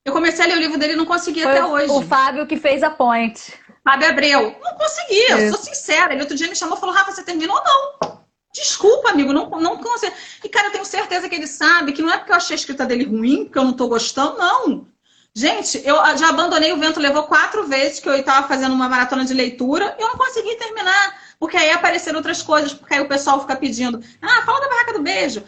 Eu comecei a ler o livro dele e não consegui Foi até hoje. o Fábio que fez a ponte. Fábio Abreu. Não consegui, eu sou sincera. Ele outro dia me chamou e falou, Rafa, você terminou ou não? Desculpa, amigo, não consigo. E, cara, eu tenho certeza que ele sabe que não é porque eu achei a escrita dele ruim, porque eu não tô gostando, não. Gente, eu já abandonei o Vento Levou 4 vezes, que eu estava fazendo uma maratona de leitura, e eu não consegui terminar. Porque aí apareceram outras coisas, porque aí o pessoal fica pedindo, fala da Barraca do Beijo,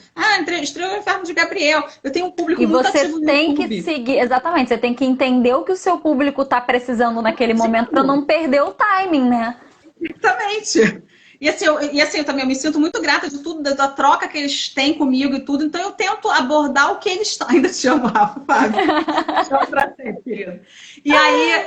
estreou o Inferno de Gabriel. Eu tenho um público muito ativo no YouTube. E você tem que seguir, exatamente, você tem que entender o que o seu público está precisando naquele momento para não perder o timing, né? Exatamente. E assim, eu também me sinto muito grata de tudo, da troca que eles têm comigo e tudo. Então, eu tento abordar o que eles estão. Ainda te amo, Rafa, Fábio. Te amo pra sempre, querido. E aí,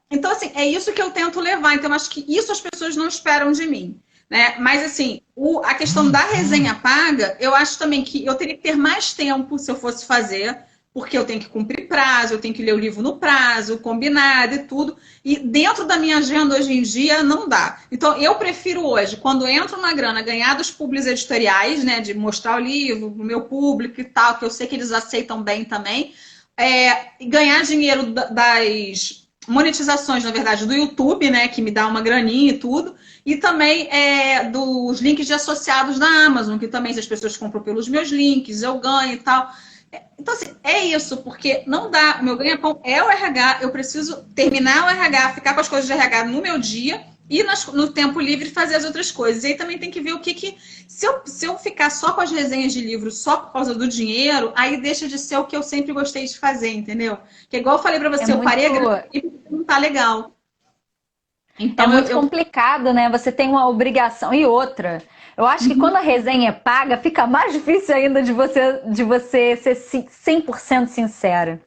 então, assim, é isso que eu tento levar. Então, eu acho que isso as pessoas não esperam de mim. Né? Mas, assim, a questão da resenha paga, eu acho também que eu teria que ter mais tempo se eu fosse fazer, porque eu tenho que cumprir prazo, eu tenho que ler o livro no prazo, combinado e tudo. E dentro da minha agenda hoje em dia não dá. Então eu prefiro hoje, quando entro na grana, ganhar dos públicos editoriais, né, de mostrar o livro pro meu público e tal, que eu sei que eles aceitam bem também, ganhar dinheiro das monetizações, na verdade, do YouTube, né, que me dá uma graninha e tudo, e também dos links de associados da Amazon, que também se as pessoas compram pelos meus links, eu ganho e tal. Então, assim, é isso, porque não dá. O meu ganha-pão é o RH, eu preciso terminar o RH, ficar com as coisas de RH no meu dia e no tempo livre fazer as outras coisas. E aí também tem que ver o que se eu ficar só com as resenhas de livro só por causa do dinheiro, aí deixa de ser o que eu sempre gostei de fazer, entendeu? Que igual eu falei pra você, eu parei a grana e não tá legal. Então, é muito complicado, né? Você tem uma obrigação e outra. Eu acho que quando a resenha é paga, fica mais difícil ainda de você ser 100% sincera.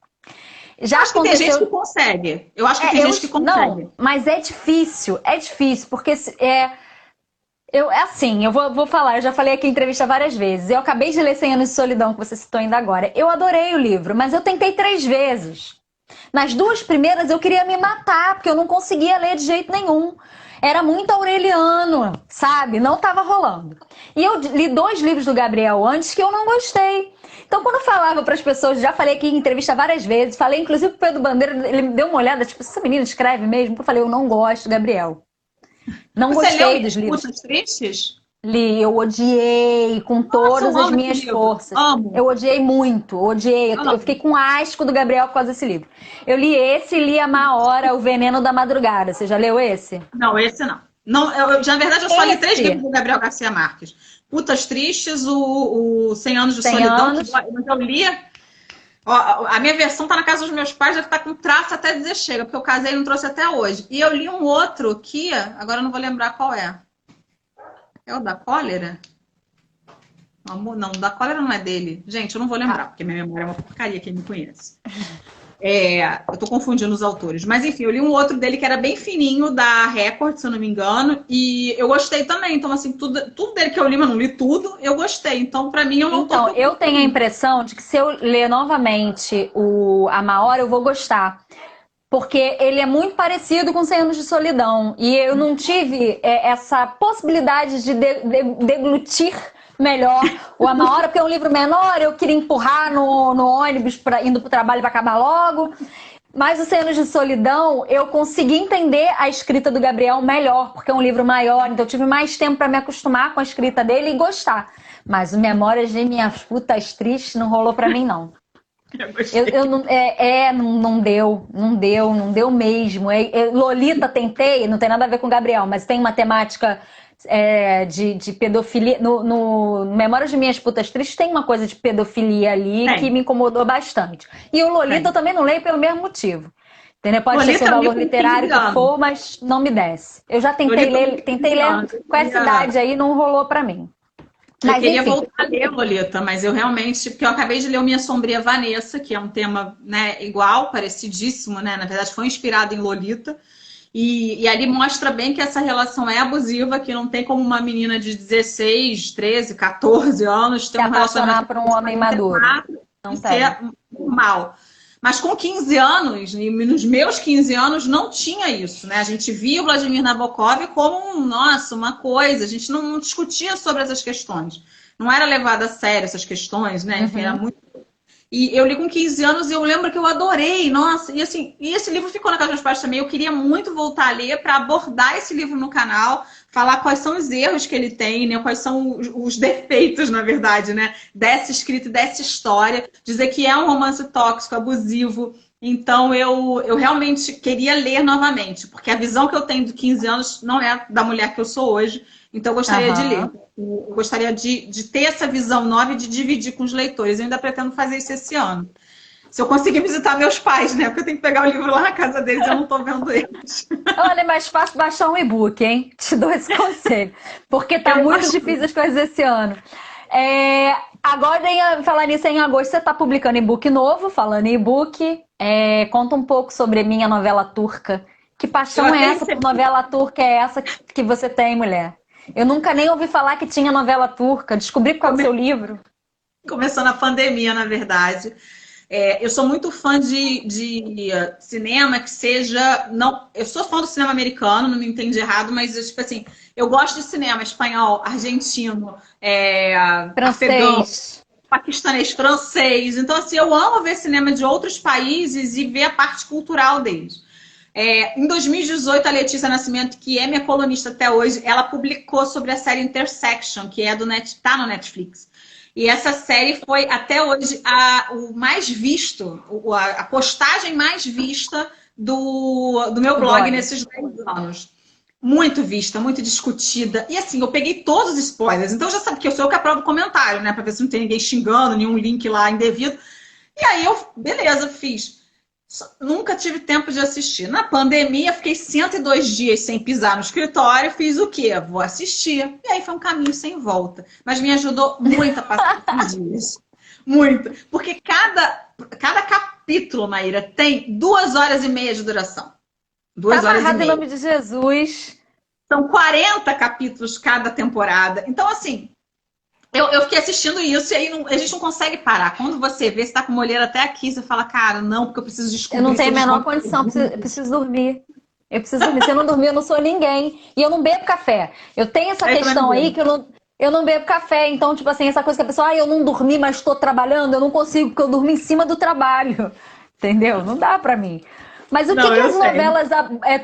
Já acho aconteceu... que tem gente que consegue. Eu acho que tem gente que consegue. Não, mas é difícil, porque eu vou falar, eu já falei aqui em entrevista várias vezes. Eu acabei de ler 100 Anos de Solidão, que você citou ainda agora. Eu adorei o livro, mas eu tentei 3 vezes. Nas 2 primeiras eu queria me matar, porque eu não conseguia ler de jeito nenhum. Era muito aureliano, sabe? Não estava rolando. E eu li 2 livros do Gabriel antes que eu não gostei. Então, quando eu falava para as pessoas, já falei aqui em entrevista várias vezes, falei inclusive pro Pedro Bandeira, ele me deu uma olhada, tipo, essa menina escreve mesmo? Eu falei, eu não gosto do Gabriel. Não gostei dos livros. Você leu Putas Tristes? Li, eu odiei com todas as minhas forças. Amo. Eu odiei muito, odiei. Eu fiquei com asco do Gabriel por causa desse livro. Eu li esse e li a Má Hora, O Veneno da Madrugada. Você já leu esse? Não, esse não. Na verdade, eu só li 3 livros do Gabriel Garcia Marques. Putas Tristes, o 100 Anos de Solidão. Mas eu li... Ó, a minha versão tá na casa dos meus pais, deve estar com traço até dizer chega, porque eu casei e não trouxe até hoje. E eu li um outro que, agora eu não vou lembrar qual é. É o da cólera? Não, o da cólera não é dele. Gente, eu não vou lembrar, porque minha memória é uma porcaria, quem me conhece. Eu tô confundindo os autores. Mas, enfim, eu li um outro dele que era bem fininho, da Record, se eu não me engano. E eu gostei também. Então, assim, tudo dele que eu li, mas não li tudo, eu gostei. Então, pra mim, eu não tô... Então, eu tenho a impressão de que se eu ler novamente a Má Hora, eu vou gostar. Porque ele é muito parecido com 100 Anos de Solidão. E eu não tive essa possibilidade de deglutir melhor o A Má Hora, porque é um livro menor, eu queria empurrar no ônibus indo pro trabalho para acabar logo. Mas o 100 Anos de Solidão, eu consegui entender a escrita do Gabriel melhor, porque é um livro maior, então eu tive mais tempo para me acostumar com a escrita dele e gostar. Mas o Memórias de Minhas Putas Tristes não rolou para mim, não. Eu gostei. Não deu mesmo. Lolita tentei, não tem nada a ver com o Gabriel, mas tem uma temática de pedofilia. No Memórias de Minhas Putas Tristes tem uma coisa de pedofilia ali que me incomodou bastante. E o Lolita eu também não leio pelo mesmo motivo. Entendeu? Pode ter seu valor literário que for, mas não me desce. Eu já tentei ler com essa idade aí, não rolou pra mim. Eu queria voltar a ler, Lolita, mas eu realmente, porque eu acabei de ler o Minha Sombria Vanessa, que é um tema, né, igual, parecidíssimo, né? Na verdade, foi inspirado em Lolita. E ali mostra bem que essa relação é abusiva, que não tem como uma menina de 16, 13, 14 anos ter um relacionamento por um homem maduro. Não ser normal. Mas com 15 anos, e nos meus 15 anos, não tinha isso, né? A gente via o Vladimir Nabokov como, nossa, uma coisa. A gente não discutia sobre essas questões. Não era levado a sério essas questões, né? Enfim, era muito... E eu li com 15 anos e eu lembro que eu adorei, nossa, e assim, e esse livro ficou na casa dos meus pais também. Eu queria muito voltar a ler para abordar esse livro no canal, falar quais são os erros que ele tem, né? Quais são os defeitos, na verdade, né? Dessa escrita e dessa história, dizer que é um romance tóxico, abusivo. Então eu realmente queria ler novamente, porque a visão que eu tenho de 15 anos não é da mulher que eu sou hoje. Então, eu gostaria de ler. Eu gostaria de ter essa visão nova e de dividir com os leitores. Eu ainda pretendo fazer isso esse ano. Se eu conseguir visitar meus pais, né? Porque eu tenho que pegar o livro lá na casa deles e eu não estou vendo eles. Olha, é mais fácil baixar um e-book, hein? Te dou esse conselho. Porque tá muito difícil as coisas esse ano. Agora, falar nisso, em agosto você está publicando e-book novo, falando em e-book. Conta um pouco sobre minha novela turca. Que paixão é essa por novela turca? É essa que você tem, mulher? Eu nunca nem ouvi falar que tinha novela turca. Descobri por causa do seu livro. Começou na pandemia, na verdade. Eu sou muito fã de cinema que seja... Não, eu sou fã do cinema americano, não me entende errado, mas tipo assim, eu gosto de cinema espanhol, argentino, afegão, paquistanês, francês. Então, assim, eu amo ver cinema de outros países e ver a parte cultural deles. Em 2018, a Letícia Nascimento, que é minha colunista até hoje, ela publicou sobre a série Intersection, que tá no Netflix. E essa série foi, até hoje, o mais visto, a postagem mais vista do meu blog nesses 10 anos. Muito vista, muito discutida. E assim, eu peguei todos os spoilers. Então, já sabe que eu sou eu que aprovo o comentário, né? Pra ver se não tem ninguém xingando, nenhum link lá indevido. E aí, beleza, fiz. Nunca tive tempo de assistir. Na pandemia, fiquei 102 dias sem pisar no escritório. Fiz o quê? Vou assistir. E aí foi um caminho sem volta. Mas me ajudou muito a passar esses dias. Muito. Porque cada capítulo, Maíra, tem 2h30 de duração. 2h30. Em nome de Jesus. São 40 capítulos cada temporada. Então, assim... Eu fiquei assistindo isso e aí a gente não consegue parar. Quando você vê, você tá com uma olheira até aqui, você fala, cara, não, porque eu preciso descobrir. Eu não tenho a menor condição, eu preciso dormir. Eu preciso dormir. Se eu não dormir, eu não sou ninguém. E eu não bebo café. Eu tenho essa questão aí que eu não bebo café. Então, tipo assim, essa coisa que a pessoa, eu não dormi, mas estou trabalhando, eu não consigo, porque eu durmo em cima do trabalho. Entendeu? Não dá pra mim. Mas o que as novelas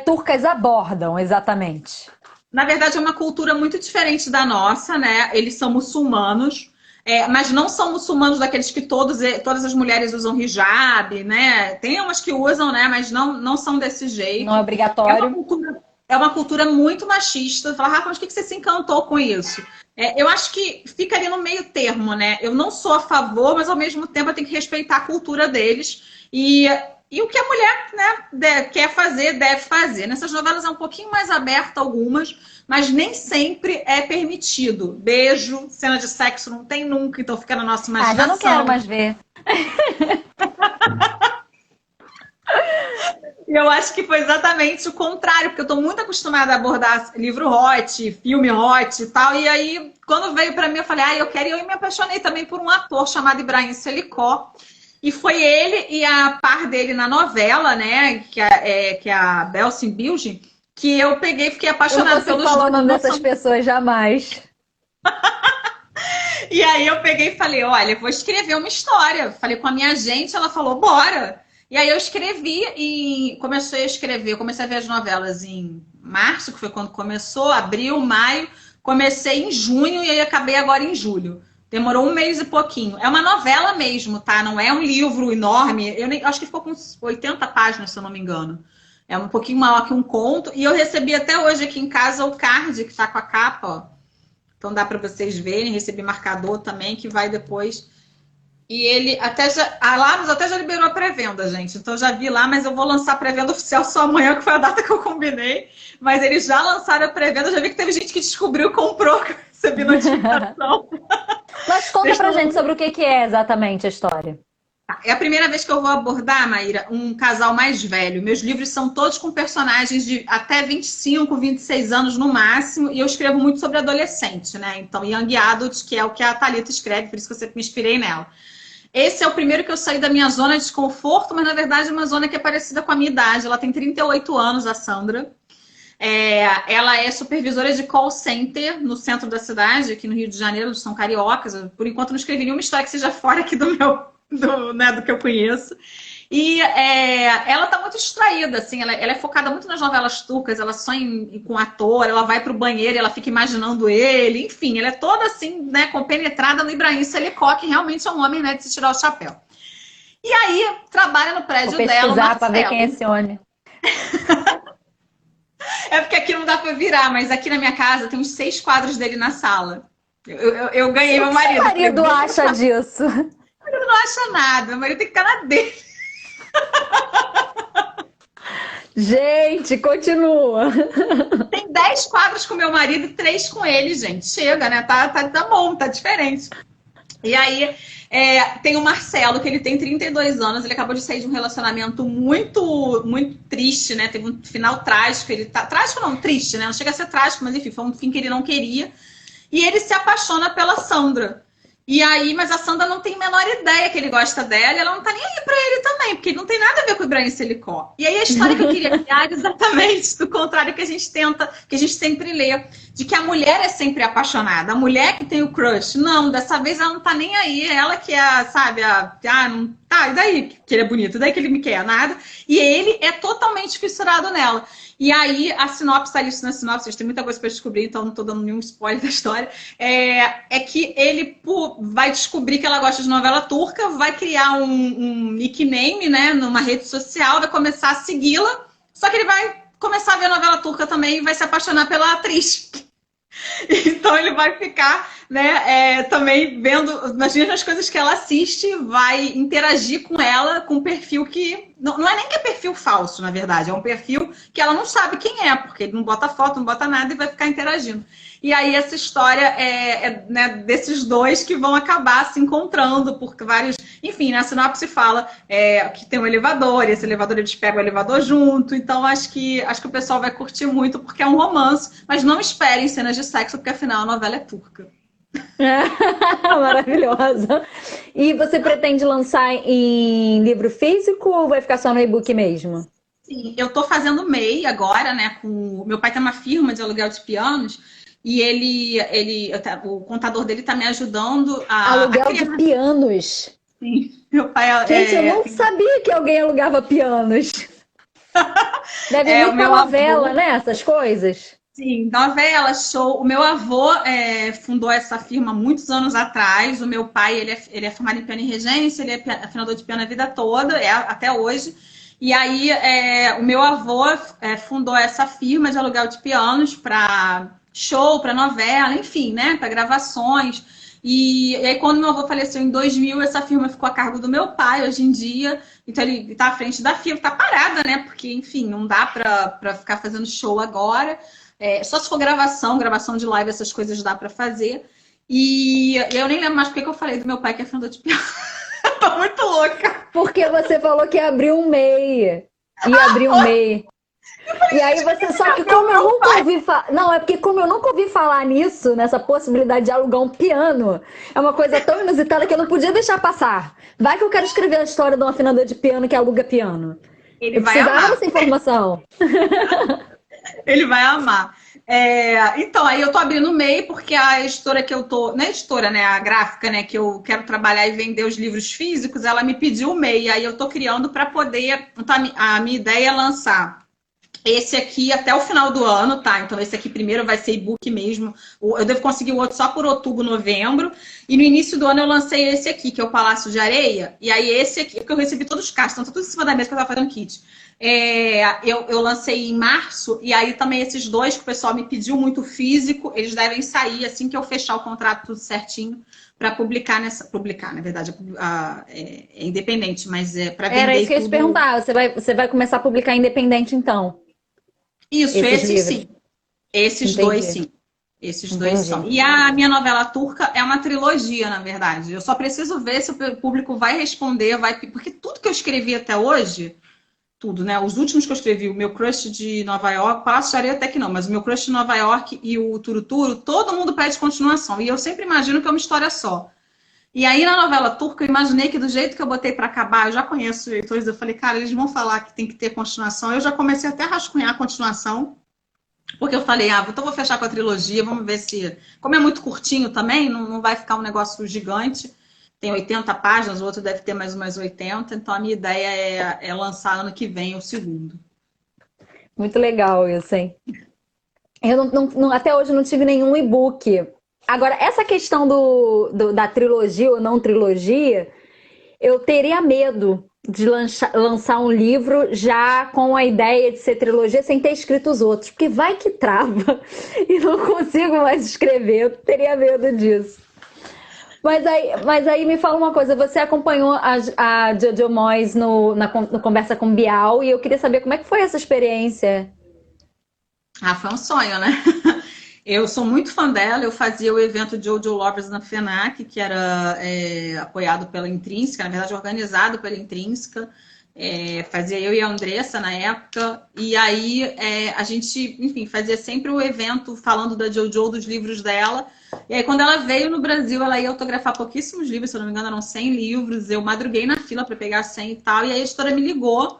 turcas abordam exatamente? Na verdade, é uma cultura muito diferente da nossa, né? Eles são muçulmanos, mas não são muçulmanos daqueles que todas as mulheres usam hijab, né? Tem umas que usam, né? Mas não são desse jeito. Não é obrigatório. É uma cultura muito machista. Fala, Rafa, mas por que você se encantou com isso? Eu acho que fica ali no meio termo, né? Eu não sou a favor, mas ao mesmo tempo eu tenho que respeitar a cultura deles. E o que a mulher, né, quer fazer, deve fazer. Nessas novelas é um pouquinho mais aberto algumas, mas nem sempre é permitido. Beijo, cena de sexo não tem nunca, então fica na nossa imaginação. Eu não quero mais ver. Eu acho que foi exatamente o contrário, porque eu estou muito acostumada a abordar livro hot, filme hot e tal, e aí, quando veio para mim, eu falei, eu quero, e eu me apaixonei também por um ator chamado Ibrahim Selikó. E foi ele e a par dele na novela, né? Que é a Belsin Bilge, que eu peguei e fiquei apaixonada pelos dois. Eu não consigo falar o nome dessas pessoas jamais. E aí eu peguei e falei, olha, vou escrever uma história. Falei com a minha agente, ela falou, bora. E aí eu escrevi e comecei a escrever. Eu comecei a ver as novelas em março, que foi quando começou, abril, maio. Comecei em junho e aí acabei agora em julho. Demorou um mês e pouquinho. É uma novela mesmo, tá? Não é um livro enorme. Eu nem, acho que ficou com 80 páginas, se eu não me engano. É um pouquinho maior que um conto. E eu recebi até hoje aqui em casa o card que tá com a capa, ó. Então dá para vocês verem. Recebi marcador também, que vai depois. E ele até já. A Lavros até já liberou a pré-venda, gente. Então já vi lá, mas eu vou lançar a pré-venda oficial só amanhã, que foi a data que eu combinei. Mas eles já lançaram a pré-venda. Já vi que teve gente que descobriu, comprou, que eu recebi notificação. Mas conta pra gente sobre o que é exatamente a história. É a primeira vez que eu vou abordar, Maíra, um casal mais velho. Meus livros são todos com personagens de até 25, 26 anos no máximo, e eu escrevo muito sobre adolescente, né? Então, Young Adult, que é o que a Thalita escreve, por isso que eu sempre me inspirei nela. Esse é o primeiro que eu saí da minha zona de desconforto, mas na verdade é uma zona que é parecida com a minha idade. Ela tem 38 anos, a Sandra. Ela é supervisora de call center no centro da cidade, aqui no Rio de Janeiro, eles são cariocas. Por enquanto não escrevi nenhuma história que seja fora aqui do do que eu conheço. E ela tá muito distraída, assim, ela é focada muito nas novelas turcas, ela sonha com ator, ela vai pro banheiro e ela fica imaginando ele, enfim, ela é toda assim, né, compenetrada no Ibrahim Selikó, que realmente é um homem, né, de se tirar o chapéu. E aí, trabalha no prédio dela, o pesquisar pra ver quem é esse homem. É porque aqui não dá pra virar, mas aqui na minha casa tem uns 6 quadros dele na sala. Eu ganhei meu marido. O que seu marido acha disso? Ele não acha nada, meu marido tem que ficar na dele. Gente, continua. Tem 10 quadros com meu marido e 3 com ele, gente. Chega, né? Tá bom, tá diferente. E aí, tem o Marcelo, que ele tem 32 anos. Ele acabou de sair de um relacionamento muito, muito triste, né? Teve um final trágico. Trágico não, triste, né? Não chega a ser trágico, mas enfim, foi um fim que ele não queria. E ele se apaixona pela Sandra. E aí, mas a Sandra não tem a menor ideia que ele gosta dela, e ela não tá nem aí pra ele também, porque ele não tem nada a ver com o Ibrahim Selikó. E aí a história que eu queria criar é exatamente do contrário que a gente tenta, que a gente sempre lê, de que a mulher é sempre apaixonada, a mulher que tem o crush. Não, dessa vez ela não tá nem aí, é ela que é, sabe, não tá, e daí que ele é bonito, e daí que ele me quer, nada. E ele é totalmente fissurado nela. E aí, a sinopse, tá isso na sinopse, tem muita coisa para descobrir, então não tô dando nenhum spoiler da história, é que ele vai descobrir que ela gosta de novela turca, vai criar um nickname, né, numa rede social, vai começar a segui-la, só que ele vai começar a ver novela turca também e vai se apaixonar pela atriz. Então ele vai ficar, né, também vendo as mesmas coisas que ela assiste, vai interagir com ela, com um perfil que... Não é nem que é perfil falso, na verdade. É um perfil que ela não sabe quem é, porque ele não bota foto, não bota nada e vai ficar interagindo. E aí essa história né, desses dois que vão acabar se encontrando, porque vários... Enfim, na sinopse fala que tem um elevador, e esse elevador eles pegam o elevador junto. Então acho que o pessoal vai curtir muito, porque é um romance. Mas não esperem cenas de sexo, porque afinal a novela é turca. Maravilhosa. E você pretende lançar em livro físico ou vai ficar só no e-book mesmo? Sim, eu tô fazendo MEI agora, né? Meu pai tem uma firma de aluguel de pianos e o contador dele tá me ajudando a aluguel de pianos. Sim, meu pai Gente, eu não sabia que alguém alugava pianos. Deve vir com novela, avô, né? Essas coisas. Sim, novela, show. O meu avô fundou essa firma há muitos anos atrás. O meu pai, ele é formado em piano e regência, ele é afinador de piano a vida toda, até hoje. E aí, o meu avô fundou essa firma de aluguel de pianos para show, para novela, enfim, né? Para gravações. E aí, quando meu avô faleceu em 2000, essa firma ficou a cargo do meu pai hoje em dia. Então, ele está à frente da firma, está parada, né? Porque, enfim, não dá para ficar fazendo show agora. Só se for gravação de live, essas coisas dá para fazer. E eu nem lembro mais porque que eu falei do meu pai que é afinador de piano. Tô muito louca. Porque você falou que ia abrir um MEI. Ia abrir um MEI. E aí você, só que como eu nunca ouvi falar... Não, é porque como eu nunca ouvi falar nisso, nessa possibilidade de alugar um piano, é uma coisa tão inusitada que eu não podia deixar passar. Vai que eu quero escrever a história de um afinador de piano que aluga piano. Ele vai amar dessa informação. Ele vai amar. Então, aí eu tô abrindo o MEI porque a editora que eu tô... Não é editora, né? A gráfica, né? Que eu quero trabalhar e vender os livros físicos, ela me pediu o MEI. Aí eu tô criando para poder... Então, a minha ideia é lançar Esse aqui até o final do ano, tá? Então esse aqui primeiro vai ser e-book mesmo. Eu devo conseguir o outro só por outubro, novembro. E no início do ano eu lancei esse aqui, que é o Palácio de Areia. E aí esse aqui, porque eu recebi todos os cards, estão todos em cima da mesa que eu tava fazendo kit. Eu lancei em março, e aí também esses dois que o pessoal me pediu muito físico, eles devem sair assim que eu fechar o contrato tudo certinho para publicar Publicar, na verdade, é independente, mas é para vender Era isso que eu ia te tudo. perguntar. Você vai começar a publicar independente, então, Isso, esses esses livros? sim. Esses dois, Entendi. sim. Esses dois Entendi. são. E a minha novela turca é uma trilogia, na verdade. Eu só preciso ver se o público vai responder, porque tudo que eu escrevi até hoje, tudo, né? Os últimos que eu escrevi, o meu crush de Nova York, Palácio de Areia até que não, mas o meu crush de Nova York e o Turuturo, todo mundo pede continuação. E eu sempre imagino que é uma história só. E aí na novela turca eu imaginei que do jeito que eu botei para acabar, eu já conheço os leitores, eu falei, cara, eles vão falar que tem que ter continuação. Eu já comecei até a rascunhar a continuação. Porque eu falei, então vou fechar com a trilogia, vamos ver se. Como é muito curtinho também, não vai ficar um negócio gigante. Tem 80 páginas, o outro deve ter mais umas 80, então a minha ideia é lançar ano que vem o segundo. Muito legal isso, hein? Eu até hoje não tive nenhum e-book. Agora, essa questão da trilogia ou não trilogia, eu teria medo de lançar um livro já com a ideia de ser trilogia sem ter escrito os outros, porque vai que trava e não consigo mais escrever. Eu teria medo disso. Mas aí me fala uma coisa, você acompanhou a Jojo Moyes no Conversa com Bial e eu queria saber como é que foi essa experiência. Foi um sonho, né? Eu sou muito fã dela, eu fazia o evento Jojo Lovers na FENAC, que era apoiado pela Intrínseca, na verdade organizado pela Intrínseca. Fazia eu e a Andressa na época, e aí a gente, enfim, fazia sempre o evento falando da Jojo, dos livros dela. E aí quando ela veio no Brasil, ela ia autografar pouquíssimos livros, se eu não me engano eram 100 livros, eu madruguei na fila para pegar 100 e tal, e aí a editora me ligou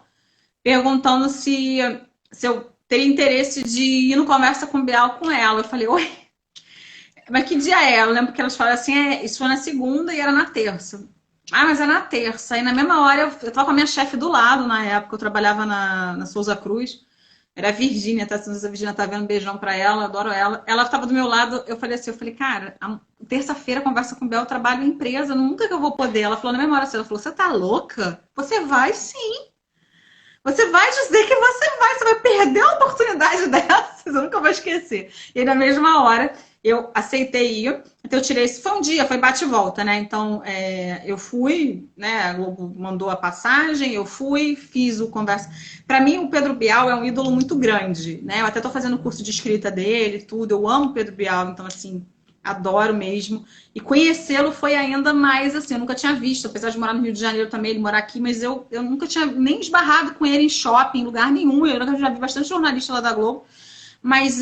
perguntando se eu teria interesse de ir no Conversa com Bial com ela. Eu falei, oi, mas que dia é? Eu lembro que elas falaram assim, isso foi na segunda e era na terça. Mas é na terça. Aí na mesma hora eu tava com a minha chefe do lado na época, eu trabalhava na Souza Cruz. Era a Virgínia, tá? Se a Virgínia tá vendo, um beijão pra ela, adoro ela. Ela tava do meu lado, eu falei assim, cara, terça-feira conversa com o Bel, eu trabalho em empresa, nunca que eu vou poder. Ela falou na mesma hora assim, ela falou, você tá louca? Você vai sim. Você vai dizer que você vai perder a oportunidade dessa, você nunca vai esquecer. E aí, na mesma hora, eu aceitei ir. Então, eu tirei. Foi um dia, foi bate e volta, né? Então, eu fui, né? A Globo mandou a passagem, eu fui, fiz o conversa. Para mim, o Pedro Bial é um ídolo muito grande, né? Eu até estou fazendo o curso de escrita dele, tudo. Eu amo o Pedro Bial, então, assim, adoro mesmo. E conhecê-lo foi ainda mais assim, eu nunca tinha visto, apesar de morar no Rio de Janeiro também, ele morar aqui, mas eu nunca tinha nem esbarrado com ele em shopping, em lugar nenhum. Eu já vi bastante jornalista lá da Globo, mas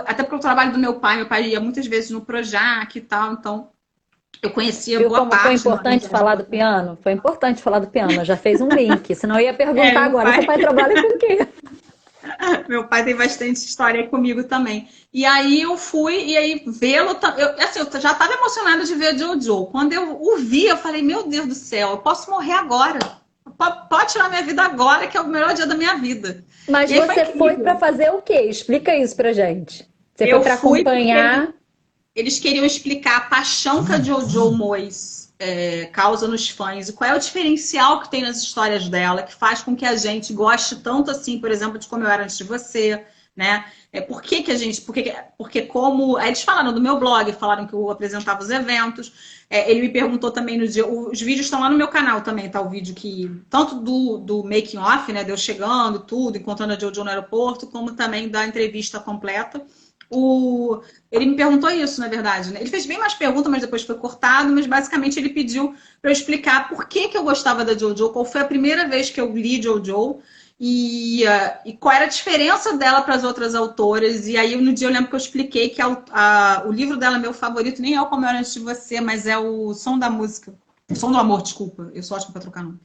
até porque o trabalho do meu pai ia muitas vezes no Projac e tal, então eu conhecia Viu boa como foi parte. importante falar do piano? Foi importante falar do piano, já fez um link, senão eu ia perguntar Meu agora, pai. seu pai trabalha com o quê? Meu pai tem bastante história aí comigo também. E aí eu fui, e aí vê-lo. Eu já estava emocionada de ver Jojo. Quando eu o vi, eu falei, meu Deus do céu, eu posso morrer agora. Pode tirar minha vida agora, que é o melhor dia da minha vida. Mas E aí você foi para fazer o quê? Explica isso pra gente. Você foi eu para fui acompanhar. eles queriam explicar a paixão que a Jojo Moyes causa nos fãs e qual é o diferencial que tem nas histórias dela, que faz com que a gente goste tanto assim, por exemplo, de Como Eu Era Antes de Você, né? Por que que a gente... Porque como... Eles falaram do meu blog, falaram que eu apresentava os eventos. Ele me perguntou também no dia... Os vídeos estão lá no meu canal também, tá? O vídeo que... Tanto do making off, né? De eu chegando, tudo, encontrando a Jojo no aeroporto, como também da entrevista completa. Ele me perguntou isso, na verdade, né? Ele fez bem mais perguntas, mas depois foi cortado, mas basicamente ele pediu para eu explicar por que eu gostava da Jojo, qual foi a primeira vez que eu li Jojo e qual era a diferença dela para as outras autoras. E aí no dia eu lembro que eu expliquei que o livro dela, meu favorito, nem é o Como Eu Era Antes de Você, mas é o Som da Música. O Som do Amor, desculpa. Eu sou ótima para trocar nome.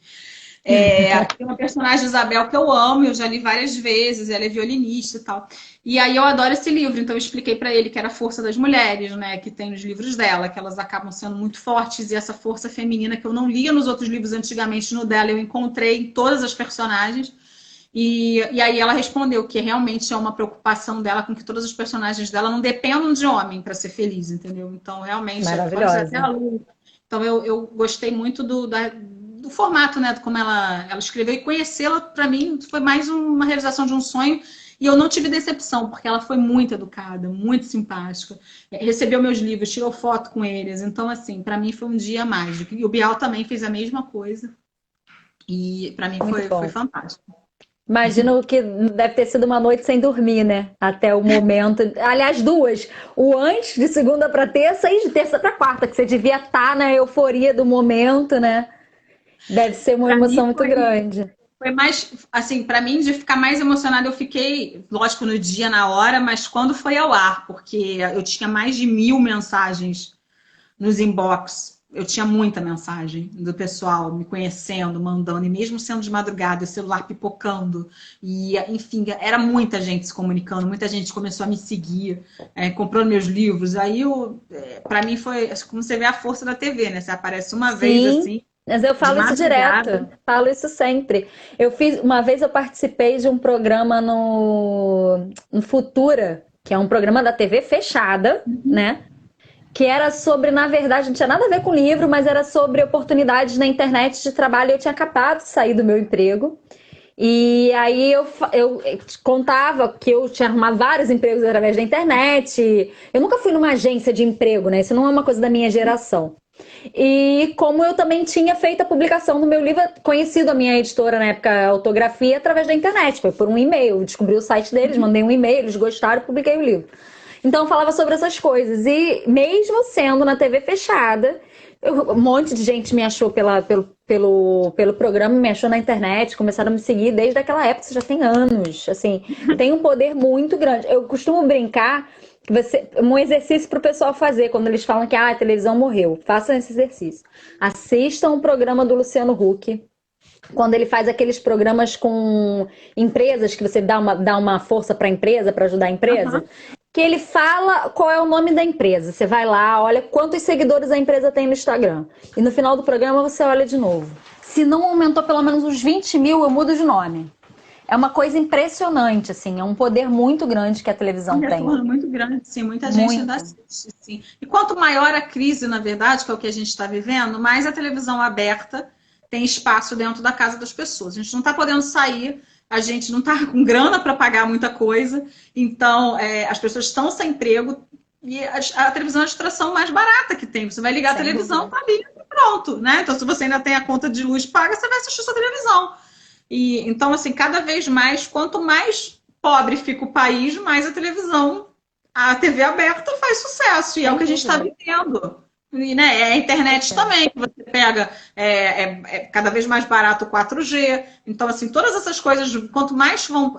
Tem uma personagem, Isabel, que eu amo, eu já li várias vezes, ela é violinista e tal. E aí eu adoro esse livro, então eu expliquei para ele que era a força das mulheres, né, que tem nos livros dela, que elas acabam sendo muito fortes, e essa força feminina que eu não lia nos outros livros antigamente, no dela eu encontrei em todas as personagens. E aí ela respondeu que realmente é uma preocupação dela com que todos os personagens dela não dependam de homem para ser feliz, entendeu? Então, realmente, pode ser até a Maravilhosa. Lu. Então, eu gostei muito do formato, né? De como ela escreveu. E conhecê-la, para mim, foi mais uma realização de um sonho. E eu não tive decepção, porque ela foi muito educada, muito simpática. Recebeu meus livros, tirou foto com eles. Então, assim, para mim foi um dia mágico. E o Bial também fez a mesma coisa. E para mim Muito foi bom. fantástico. Imagino que deve ter sido uma noite sem dormir, né? Até o momento. Aliás, duas. O antes, de segunda para terça, e de terça para quarta, que você devia estar na euforia do momento, né? Deve ser uma Para mim emoção muito grande. foi mais, assim, para mim, de ficar mais emocionada, eu fiquei, lógico, no dia, na hora, mas quando foi ao ar, porque eu tinha mais de 1.000 mensagens nos inbox. Eu tinha muita mensagem do pessoal me conhecendo, mandando, e mesmo sendo de madrugada, o celular pipocando. E, enfim, era muita gente se comunicando, muita gente começou a me seguir, comprando meus livros. Aí, para mim, foi como você vê a força da TV, né? Você aparece uma vez Sim, assim, mas eu de falo isso direto, madrugada. falo isso sempre. Uma vez eu participei de um programa no Futura, que é um programa da TV fechada, né? Que era sobre, na verdade, não tinha nada a ver com livro, mas era sobre oportunidades na internet de trabalho. Eu tinha acabado de sair do meu emprego. E aí eu contava que eu tinha arrumado vários empregos através da internet. Eu nunca fui numa agência de emprego, né? Isso não é uma coisa da minha geração. E como eu também tinha feito a publicação do meu livro, conhecido a minha editora na época, Autografia, através da internet. Foi por um e-mail. Eu descobri o site deles, mandei um e-mail, eles gostaram, publiquei o livro. Então eu falava sobre essas coisas. E mesmo sendo na TV fechada, um monte de gente me achou pelo programa, me achou na internet, começaram a me seguir desde aquela época, isso já tem anos. Assim, tem um poder muito grande. Eu costumo brincar que um exercício para o pessoal fazer quando eles falam que a televisão morreu. Façam esse exercício. Assistam o programa do Luciano Huck. Quando ele faz aqueles programas com empresas, que você dá uma força para a empresa, para ajudar a empresa, que ele fala qual é o nome da empresa. Você vai lá, olha quantos seguidores a empresa tem no Instagram. E no final do programa você olha de novo. Se não aumentou pelo menos uns 20 mil, eu mudo de nome. É uma coisa impressionante, assim. É um poder muito grande que a televisão Um tem. retorno muito grande, sim. Muita gente ainda Muito. assiste, sim. E quanto maior a crise, na verdade, que é o que a gente está vivendo, mais a televisão aberta tem espaço dentro da casa das pessoas. A gente não está podendo sair, a gente não está com grana para pagar muita coisa, então as pessoas estão sem emprego e a televisão é a distração mais barata que tem. Você vai ligar a Sem televisão, dúvida. tá ali, pronto, né? Então, se você ainda tem a conta de luz paga, você vai assistir sua televisão. E então, assim, cada vez mais, quanto mais pobre fica o país, mais a TV aberta faz sucesso. E é o Sem que a gente está dúvida. vivendo. E, né, a internet também, que você pega, cada vez mais barato o 4G. Então, assim, todas essas coisas, quanto mais vão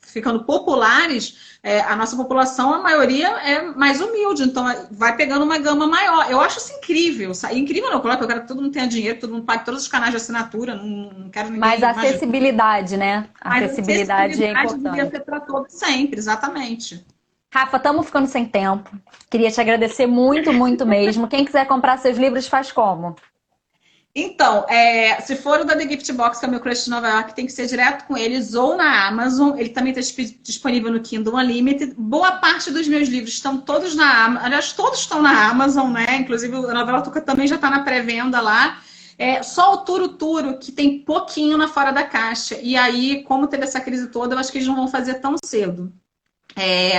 ficando populares, a nossa população, a maioria é mais humilde. Então, vai pegando uma gama maior. Eu acho isso incrível. Incrível não, claro, eu quero que todo mundo tenha dinheiro, que todo mundo pague todos os canais de assinatura. Não quero ninguém Mas a imaginar. acessibilidade, né? A Mas a acessibilidade é acessibilidade devia importante. ser para todos sempre, exatamente. Rafa, estamos ficando sem tempo. Queria te agradecer muito, muito mesmo. Quem quiser comprar seus livros, faz como? Então, se for o da The Gift Box, que é o meu crush de Nova York, tem que ser direto com eles ou na Amazon. Ele também está disponível no Kindle Unlimited. Boa parte dos meus livros estão todos na Amazon. Aliás, todos estão na Amazon, né? Inclusive, a Novela Tuca também já está na pré-venda lá. Só o Turo Turo, que tem pouquinho na Fora da Caixa. E aí, como teve essa crise toda, eu acho que eles não vão fazer tão cedo.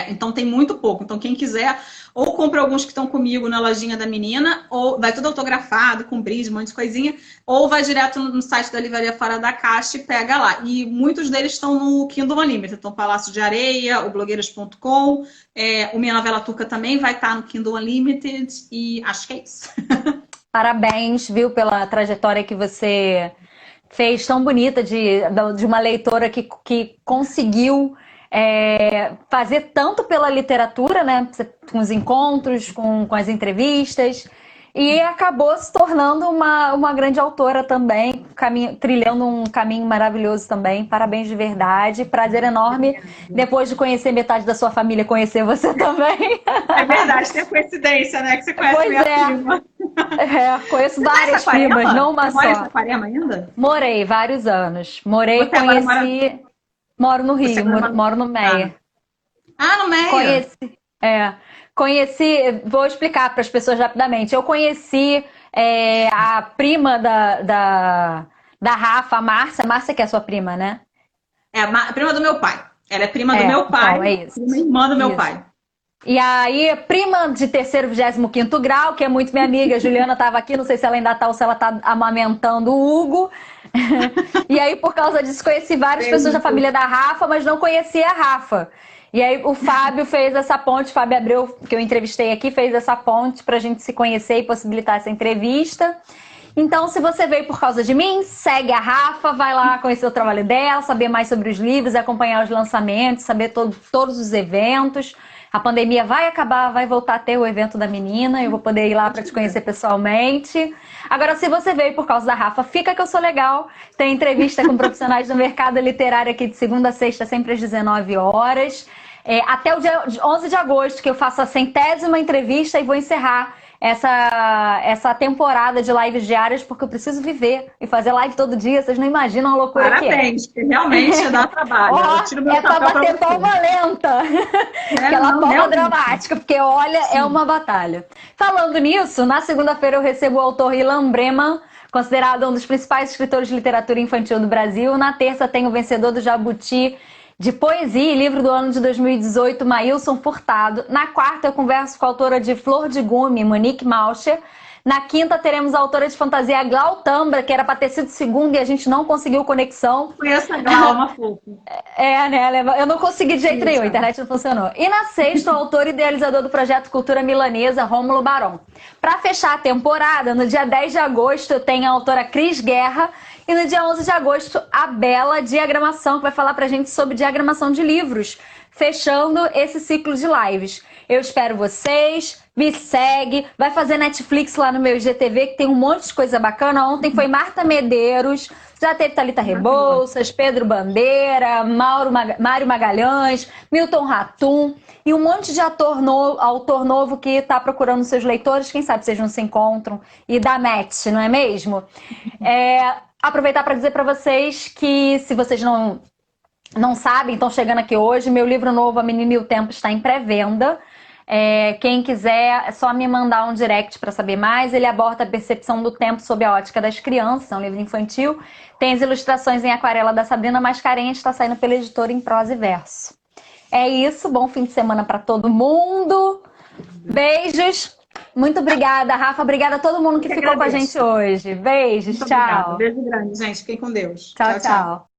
Então tem muito pouco. Então quem quiser, ou compra alguns que estão comigo na lojinha da menina, ou vai tudo autografado, com brinde, um monte de coisinha, ou vai direto no site da Livraria Fora da Caixa e pega lá. E muitos deles estão no Kindle Unlimited. Então Palácio de Areia, o blogueiras.com, o Minha Novela Turca também vai estar no Kindle Unlimited, e acho que é isso. Parabéns, viu, pela trajetória que você fez tão bonita de uma leitora que conseguiu fazer tanto pela literatura, né, com os encontros, com as entrevistas, e acabou se tornando uma grande autora também, trilhando um caminho maravilhoso também. Parabéns de verdade, prazer enorme, depois de conhecer metade da sua família, conhecer você também. É verdade, tem coincidência, né? Que você conhece Pois minha é. prima. Conheço Você tá em várias Saquarema? primas, não uma Você mora em só. Saquarema ainda? Morei vários anos. Morei, Você agora mora. conheci. Moro no Você Rio, mora moro no ah. Meia. No Meia. Conheci, conheci, vou explicar para as pessoas rapidamente. Eu conheci a prima da Rafa, a Márcia que é a sua prima, né? É a prima do meu pai. Ela é prima do meu pai, Então, é isso. prima irmã do meu Isso. pai. E aí, prima de terceiro, 25º grau, que é muito minha amiga, a Juliana estava aqui, não sei se ela ainda está ou se ela está amamentando o Hugo. E aí, por causa disso, conheci várias pessoas da família da Rafa, mas não conhecia a Rafa. E aí, o Fábio fez essa ponte, Fábio Abreu, que eu entrevistei aqui, fez essa ponte para a gente se conhecer e possibilitar essa entrevista. Então, se você veio por causa de mim, segue a Rafa, vai lá conhecer o trabalho dela, saber mais sobre os livros, acompanhar os lançamentos, saber todos os eventos. A pandemia vai acabar, vai voltar a ter o evento da menina, eu vou poder ir lá para te conhecer pessoalmente. Agora, se você veio por causa da Rafa, fica que eu sou legal. Tem entrevista com profissionais do mercado literário aqui de segunda a sexta, sempre às 19 horas. Até o dia 11 de agosto, que eu faço a 100ª entrevista e vou encerrar essa temporada de lives diárias, porque eu preciso viver e fazer live todo dia. Vocês não imaginam a loucura que é. Parabéns, porque realmente dá trabalho. Ó, Eu tiro meu é pra chapéu pra bater você. palma lenta. Aquela Não, palma realmente. dramática, porque olha, é uma batalha. Falando nisso, na segunda-feira eu recebo o autor Ilan Breman, considerado um dos principais escritores de literatura infantil do Brasil. Na terça tem o vencedor do Jabuti de poesia e livro do ano de 2018, Maílson Furtado. Na quarta eu converso com a autora de Flor de Gume, Monique Malcher. Na quinta teremos a autora de fantasia Glau Tambra, que era para ter sido segunda e a gente não conseguiu conexão. Conheço a Glau, uma fofa. Né? Eu não consegui de jeito nenhum, a internet não funcionou. E na sexta, o autor e idealizador do projeto Cultura Milanesa, Rômulo Barão. Para fechar a temporada, no dia 10 de agosto, eu tenho a autora Cris Guerra. E no dia 11 de agosto, a Bela Diagramação, que vai falar pra gente sobre diagramação de livros, fechando esse ciclo de lives. Eu espero vocês, me segue, vai fazer Netflix lá no meu IGTV, que tem um monte de coisa bacana. Ontem foi Marta Medeiros, já teve Thalita Rebouças, Pedro Bandeira, Mário Magalhães, Milton Ratum e um monte de autor novo que está procurando seus leitores. Quem sabe vocês não se encontram e dá match, não é mesmo? Aproveitar para dizer para vocês que, se vocês não sabem, estão chegando aqui hoje, meu livro novo, A Menina e o Tempo, está em pré-venda. Quem quiser, é só me mandar um direct para saber mais. Ele aborda a percepção do tempo sob a ótica das crianças, é um livro infantil. Tem as ilustrações em aquarela da Sabrina Mascarenhas, está saindo pela editora em prosa e verso. É isso, bom fim de semana para todo mundo. Beijos. Muito obrigada, Rafa. Obrigada a todo mundo que ficou com a gente hoje. Beijos, Muito tchau. obrigada. Beijo grande, gente. Fiquem com Deus. Tchau, tchau.